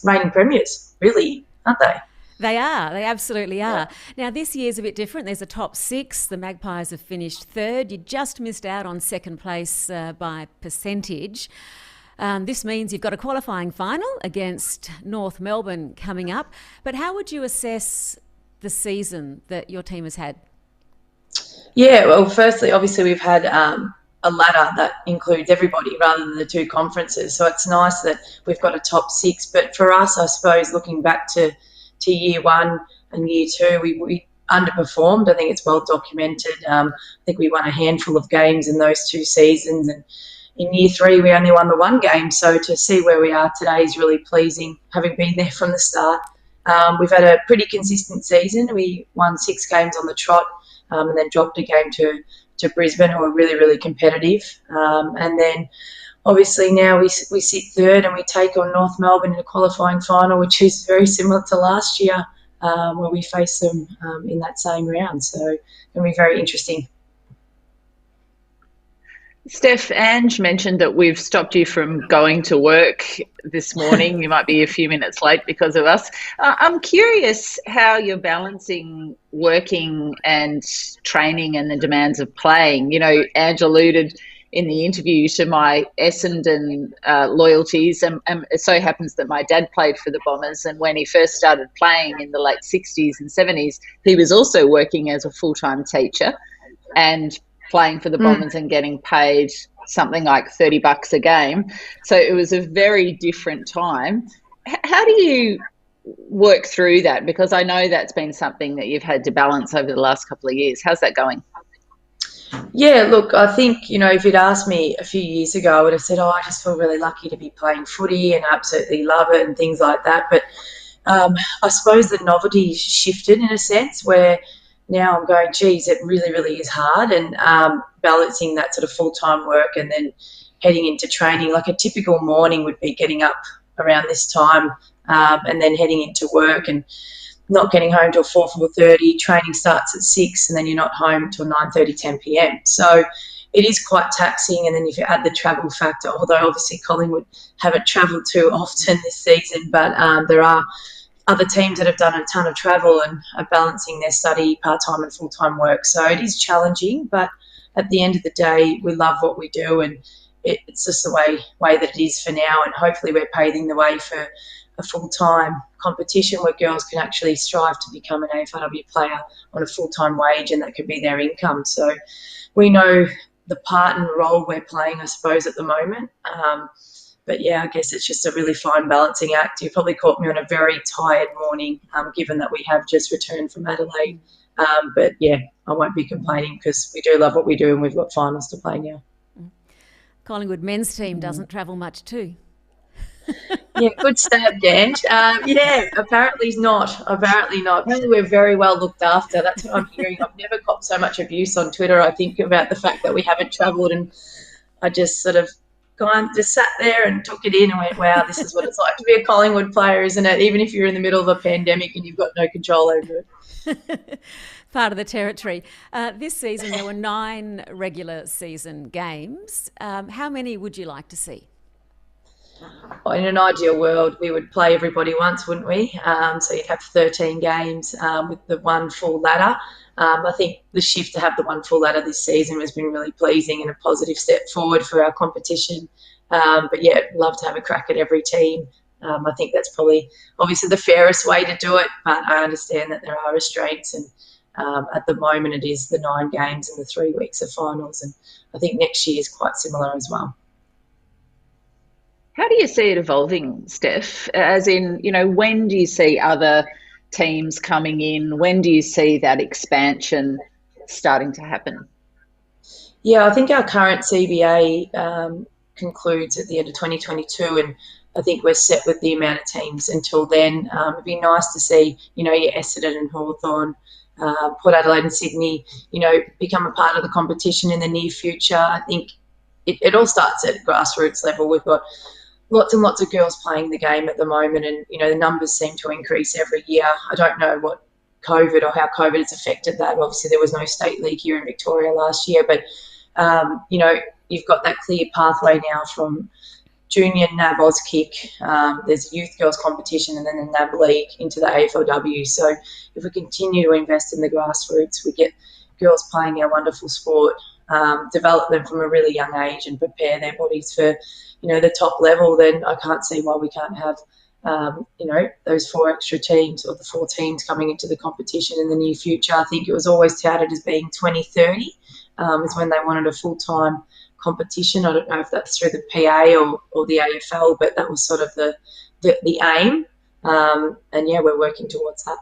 reigning premiers, really, aren't they? They are. They absolutely are. Yeah. Now, this year's a bit different. There's a top six. The Magpies have finished third. You just missed out on second place by percentage. This means you've got a qualifying final against North Melbourne coming up. But how would you assess the season that your team has had? Yeah, well, firstly, obviously we've had a ladder that includes everybody rather than the two conferences. So it's nice that we've got a top six. But for us, I suppose, looking back to year one and year two, we underperformed. I think it's well documented. I think we won a handful of games in those 2 seasons. And in year three, we only won the 1 game. So to see where we are today is really pleasing, having been there from the start. We've had a pretty consistent season. We won 6 games on the trot and then dropped a game to Brisbane, who are really, really competitive. And then obviously now we sit third and we take on North Melbourne in a qualifying final, which is very similar to last year where we faced them in that same round. So it'll be very interesting. Steph, Ange mentioned that we've stopped you from going to work this morning. You might be a few minutes late because of us. I'm curious how you're balancing working and training and the demands of playing. You know, Ange alluded in the interview to my Essendon loyalties, and it so happens that my dad played for the Bombers, and when he first started playing in the late 60s and 70s, he was also working as a full-time teacher and playing for the Bombers and getting paid something like $30 a game. So it was a very different time. How do you work through that? Because I know that's been something that you've had to balance over the last couple of years. How's that going? Yeah, look, I think, you know, if you'd asked me a few years ago, I would have said, I just feel really lucky to be playing footy and absolutely love it and things like that. But I suppose the novelty shifted in a sense where now I'm going, geez, it really, really is hard, and balancing that sort of full-time work and then heading into training. Like a typical morning would be getting up around this time and then heading into work and not getting home till 4:30. Training starts at 6 and then you're not home till 9:30, 10 p.m. So it is quite taxing. And then if you add the travel factor, although obviously Collingwood haven't travelled too often this season, but there are other teams that have done a ton of travel and are balancing their study, part-time and full-time work. So it is challenging, but at the end of the day, we love what we do, and it's just the way that it is for now. And hopefully we're paving the way for a full-time competition where girls can actually strive to become an AFLW player on a full-time wage, and that could be their income. So we know the part and role we're playing, I suppose, at the moment. But yeah, I guess it's just a really fine balancing act. You probably caught me on a very tired morning, given that we have just returned from Adelaide. But yeah, I won't be complaining because we do love what we do and we've got finals to play now. Collingwood men's team doesn't travel much too. Yeah, good stab, Ange. Yeah, apparently not. Apparently we're very well looked after. That's what I'm hearing. I've never got so much abuse on Twitter, I think, about the fact that we haven't travelled, and I just sort of just sat there and took it in and went, wow, this is what it's like to be a Collingwood player, isn't it? Even if you're in the middle of a pandemic and you've got no control over it. Part of the territory. This season there were 9 regular season games. How many would you like to see? In an ideal world, we would play everybody once, wouldn't we? So you'd have 13 games with the 1 full ladder. I think the shift to have the 1 full ladder this season has been really pleasing and a positive step forward for our competition. But yeah, love to have a crack at every team. I think that's probably obviously the fairest way to do it, but I understand that there are restraints, and at the moment it is the 9 games and the 3 weeks of finals, and I think next year is quite similar as well. How do you see it evolving, Steph? As in, you know, when do you see other teams coming in? When do you see that expansion starting to happen? Yeah, I think our current CBA concludes at the end of 2022, and I think we're set with the amount of teams until then. It'd be nice to see, you know, your Essendon and Hawthorn, Port Adelaide and Sydney, you know, become a part of the competition in the near future. I think it all starts at grassroots level. We've got lots and lots of girls playing the game at the moment, and, you know, the numbers seem to increase every year. I don't know what COVID or how COVID has affected that. Obviously, there was no state league here in Victoria last year, but, you know, you've got that clear pathway now from junior NAB Auskick, there's youth girls competition, and then the NAB league into the AFLW. So if we continue to invest in the grassroots, we get girls playing our wonderful sport, develop them from a really young age and prepare their bodies for, you know, the top level, then I can't see why we can't have, you know, those 4 extra teams or the 4 teams coming into the competition in the near future. I think it was always touted as being 2030 is when they wanted a full-time competition. I don't know if that's through the PA or the AFL, but that was sort of the aim. And, yeah, we're working towards that.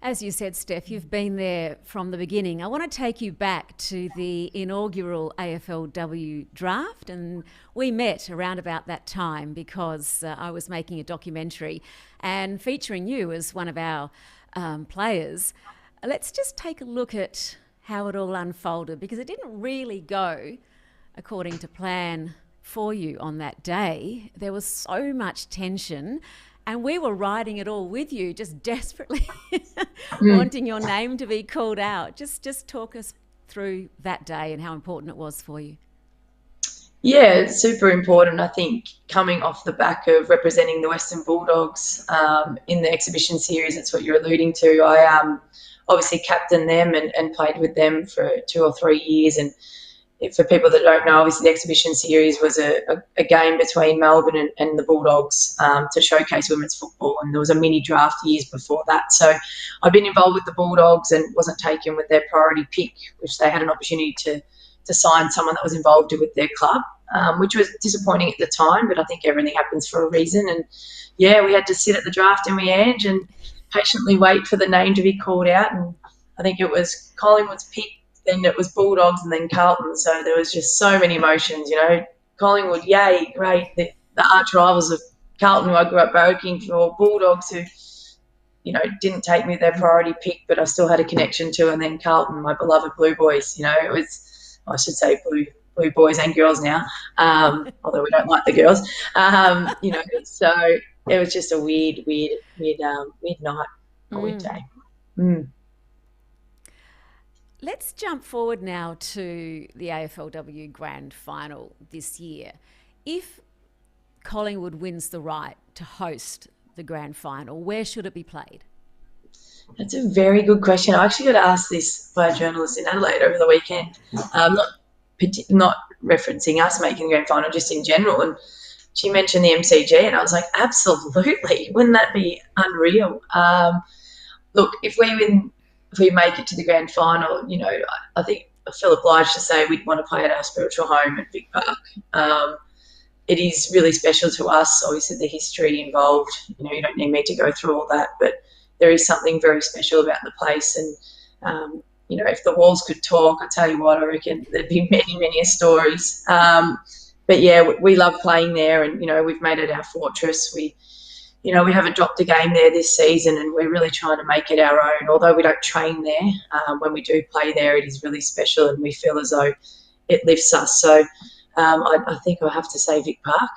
As you said, Steph, you've been there from the beginning. I want to take you back to the inaugural AFLW draft, and we met around about that time because I was making a documentary and featuring you as one of our players. Let's just take a look at how it all unfolded, because it didn't really go according to plan for you on that day. There was so much tension, and we were riding it all with you, just desperately wanting your name to be called out. Just talk us through that day and how important it was for you. Yeah, it's super important. I think coming off the back of representing the Western Bulldogs in the exhibition series, that's what you're alluding to. I obviously captained them and played with them for 2 or 3 years. And for people that don't know, obviously the exhibition series was a game between Melbourne and the Bulldogs to showcase women's football, and there was a mini draft years before that. So I've been involved with the Bulldogs and wasn't taken with their priority pick, which they had an opportunity to sign someone that was involved with their club, which was disappointing at the time, but I think everything happens for a reason. And, yeah, we had to sit at the draft in Ange and patiently wait for the name to be called out. And I think it was Collingwood's pick, then it was Bulldogs, and then Carlton. So there was just so many emotions, you know. Collingwood, yay, great. The arch rivals of Carlton, who I grew up voting for, Bulldogs, who, you know, didn't take me with their priority pick, but I still had a connection to, and then Carlton, my beloved Blue Boys. You know, it was, I should say Blue Boys and girls now, although we don't like the girls. You know, so it was just a weird night, a weird day. Let's jump forward now to the AFLW Grand Final this year. If Collingwood wins the right to host the Grand Final, where should it be played? That's a very good question. I actually got asked this by a journalist in Adelaide over the weekend, not referencing us making the Grand Final, just in general. And she mentioned the MCG, and I was like, absolutely. Wouldn't that be unreal? Look, if we make it to the Grand Final, you know, I think I feel obliged to say we'd want to play at our spiritual home at Vic Park. It is really special to us. Obviously, the history involved, you know, you don't need me to go through all that, but there is something very special about the place. And, you know, if the walls could talk, I tell you what, I reckon there'd be many, many stories. But, yeah, we love playing there, and, you know, we've made it our fortress. We haven't dropped a game there this season, and we're really trying to make it our own. Although we don't train there, when we do play there, it is really special, and we feel as though it lifts us. So I think I'll have to say Vic Park.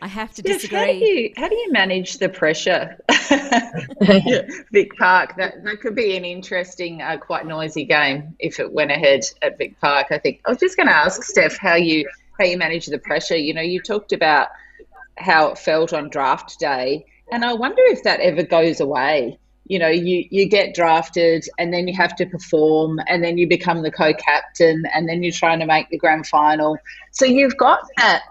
I have to disagree. How do you manage the pressure? Vic Park, that could be an interesting, quite noisy game if it went ahead at Vic Park, I think. I was just going to ask, Steph, how you manage the pressure. You know, you talked about how it felt on draft day, and I wonder if that ever goes away. You know, you get drafted, and then you have to perform, and then you become the co-captain, and then you're trying to make the grand final. So you've got that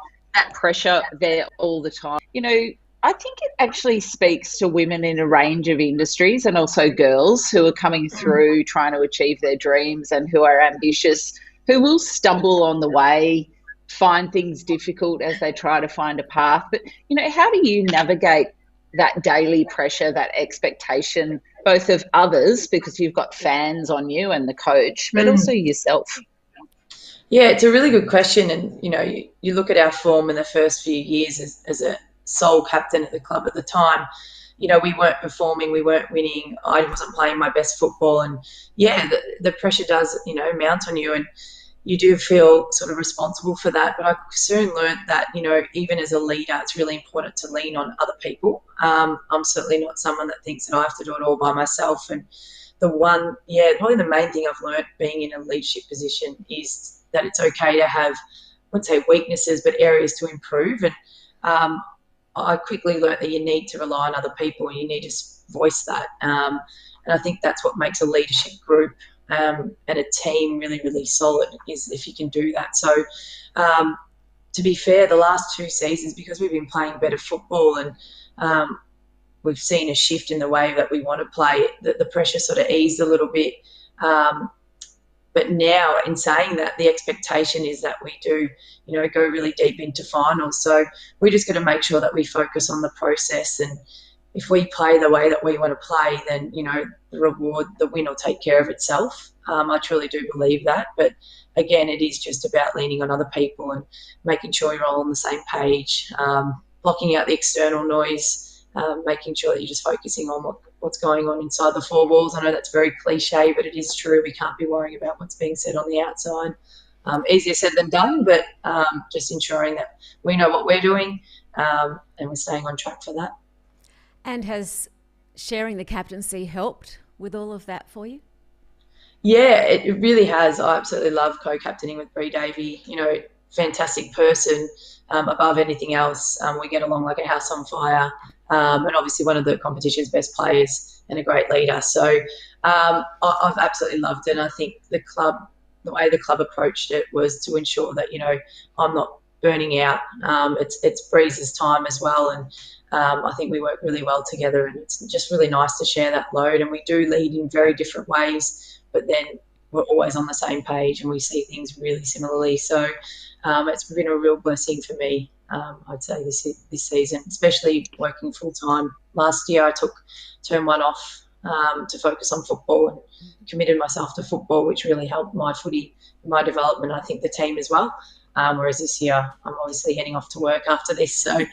pressure there all the time. You know, I think it actually speaks to women in a range of industries, and also girls who are coming through trying to achieve their dreams and who are ambitious, who will stumble on the way, find things difficult as they try to find a path. But, you know, how do you navigate that daily pressure, that expectation, both of others, because you've got fans on you and the coach, but also yourself? Yeah, it's a really good question. And, you look at our form in the first few years as a sole captain at the club at the time, we weren't performing, we weren't winning, I wasn't playing my best football. And, the pressure does, mount on you and you do feel sort of responsible for that. But I soon learned that, even as a leader, it's really important to lean on other people. I'm certainly not someone that thinks that I have to do it all by myself. And probably the main thing I've learned being in a leadership position is that it's okay to have, I wouldn't say weaknesses, but areas to improve. And I quickly learned that you need to rely on other people and you need to voice that. And I think that's what makes a leadership group and a team really, really solid, is if you can do that. So to be fair, the last 2 seasons, because we've been playing better football and we've seen a shift in the way that we want to play, that the pressure sort of eased a little bit. But now, in saying that, the expectation is that we do, go really deep into finals. So we just got to make sure that we focus on the process. And if we play the way that we want to play, then, the win will take care of itself. I truly do believe that. But again, it is just about leaning on other people and making sure you're all on the same page, blocking out the external noise, making sure that you're just focusing on what's going on inside the 4 walls. I know that's very cliche, but it is true. We can't be worrying about what's being said on the outside. Easier said than done, but just ensuring that we know what we're doing and we're staying on track for that. And has sharing the captaincy helped with all of that for you? Yeah, it really has. I absolutely love co-captaining with Bree Davey. Fantastic person above anything else. We get along like a house on fire. And obviously one of the competition's best players and a great leader. So I've absolutely loved it. And I think the way the club approached it was to ensure that, I'm not burning out. It's Breeze's time as well. And I think we work really well together, and it's just really nice to share that load. And we do lead in very different ways, but then we're always on the same page and we see things really similarly. So it's been a real blessing for me, I'd say, this season, especially working full-time. Last year I took term 1 off to focus on football and committed myself to football, which really helped my footy, my development, I think the team as well. Whereas this year I'm obviously heading off to work after this, so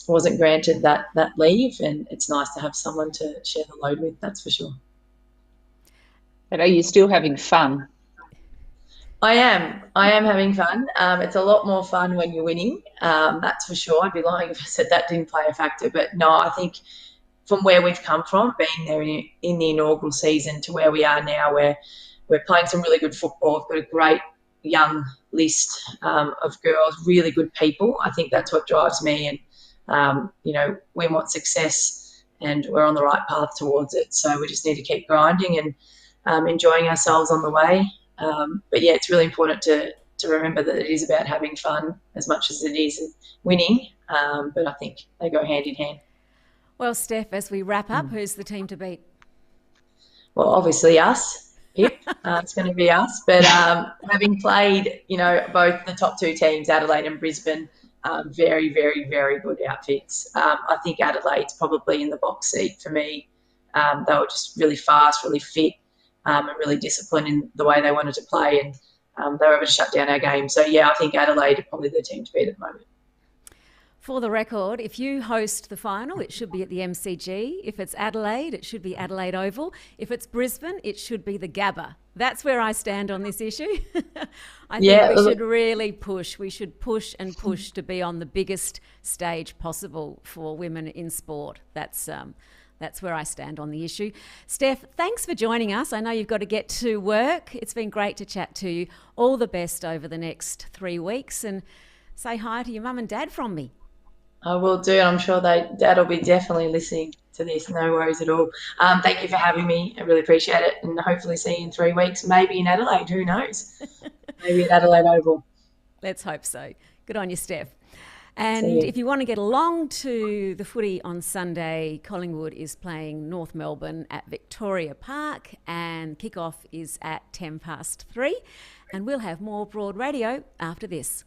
wasn't granted that leave, and it's nice to have someone to share the load with, that's for sure. But are you still having fun? I am having fun. It's a lot more fun when you're winning, that's for sure. I'd be lying if I said that didn't play a factor. But no, I think from where we've come from, being there in the inaugural season to where we are now, where we're playing some really good football. We've got a great young list of girls, really good people. I think that's what drives me. And, we want success and we're on the right path towards it. So we just need to keep grinding and enjoying ourselves on the way. But yeah, it's really important to remember that it is about having fun as much as it is winning. But I think they go hand in hand. Well, Steph, as we wrap up, who's the team to beat? Well, obviously us. It's going to be us. But having played, both the top 2 teams, Adelaide and Brisbane, very, very, very good outfits. I think Adelaide's probably in the box seat for me. They were just really fast, really fit. And really disciplined in the way they wanted to play, and they were able to shut down our game. So, yeah, I think Adelaide are probably the team to beat at the moment. For the record, if you host the final, it should be at the MCG. If it's Adelaide, it should be Adelaide Oval. If it's Brisbane, it should be the Gabba. That's where I stand on this issue. I think we should really push. We should push and push to be on the biggest stage possible for women in sport. That's where I stand on the issue. Steph, thanks for joining us. I know you've got to get to work. It's been great to chat to you. All the best over the next 3 weeks, and say hi to your mum and dad from me. I will do. I'm sure Dad will be definitely listening to this. No worries at all. Thank you for having me. I really appreciate it, and hopefully see you in 3 weeks, maybe in Adelaide. Who knows? Maybe at Adelaide Oval. Let's hope so. Good on you, Steph. And if you want to get along to the footy on Sunday, Collingwood is playing North Melbourne at Victoria Park, and kickoff is at 3:10. And we'll have more Broad Radio after this.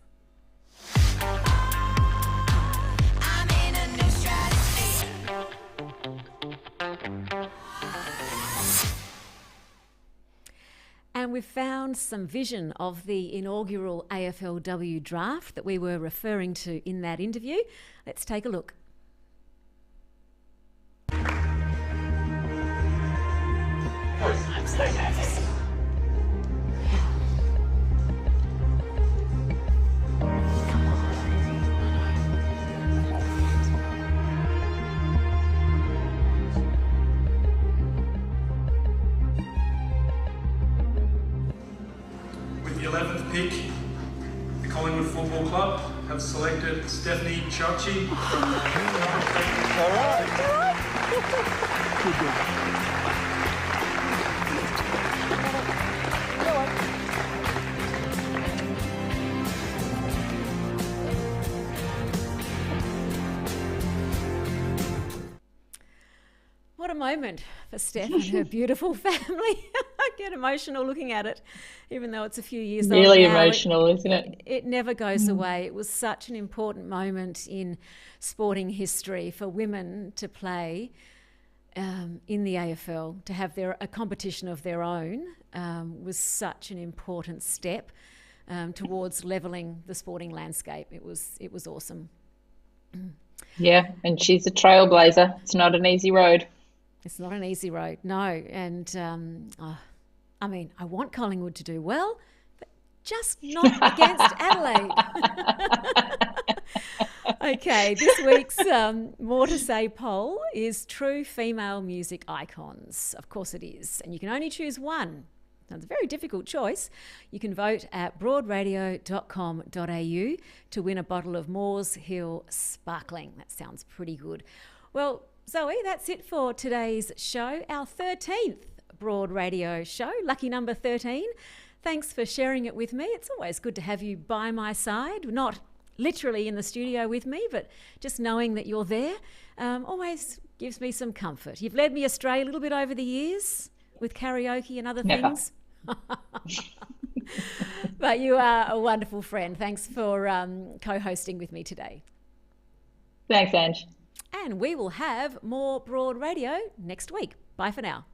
And we've found some vision of the inaugural AFLW draft that we were referring to in that interview. Let's take a look. I'm so nervous. With the 11th pick, the Collingwood Football Club have selected Steph Chiocci. All right. Good job. What a moment for Steph and her beautiful family. I get emotional looking at it, even though it's a few years old Really now. emotional, isn't it? It never goes away. It was such an important moment in sporting history for women to play in the AFL, to have a competition of their own, was such an important step towards levelling the sporting landscape. It was awesome. Yeah, and she's a trailblazer. It's not an easy road. It's not an easy road, no. And I mean, I want Collingwood to do well, but just not against Adelaide. Okay, this week's More to Say poll is true female music icons. Of course it is. And you can only choose one. Now, it's a very difficult choice. You can vote at broadradio.com.au to win a bottle of Moores Hill Sparkling. That sounds pretty good. Well, Zoe, that's it for today's show, our 13th Broad Radio show, lucky number 13. Thanks for sharing it with me. It's always good to have you by my side, not literally in the studio with me, but just knowing that you're there always gives me some comfort. You've led me astray a little bit over the years with karaoke and other things. But you are a wonderful friend. Thanks for co-hosting with me today. Thanks, Ange. And we will have more Broad Radio next week. Bye for now.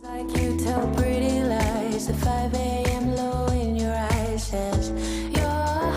Like you tell pretty lies, the 5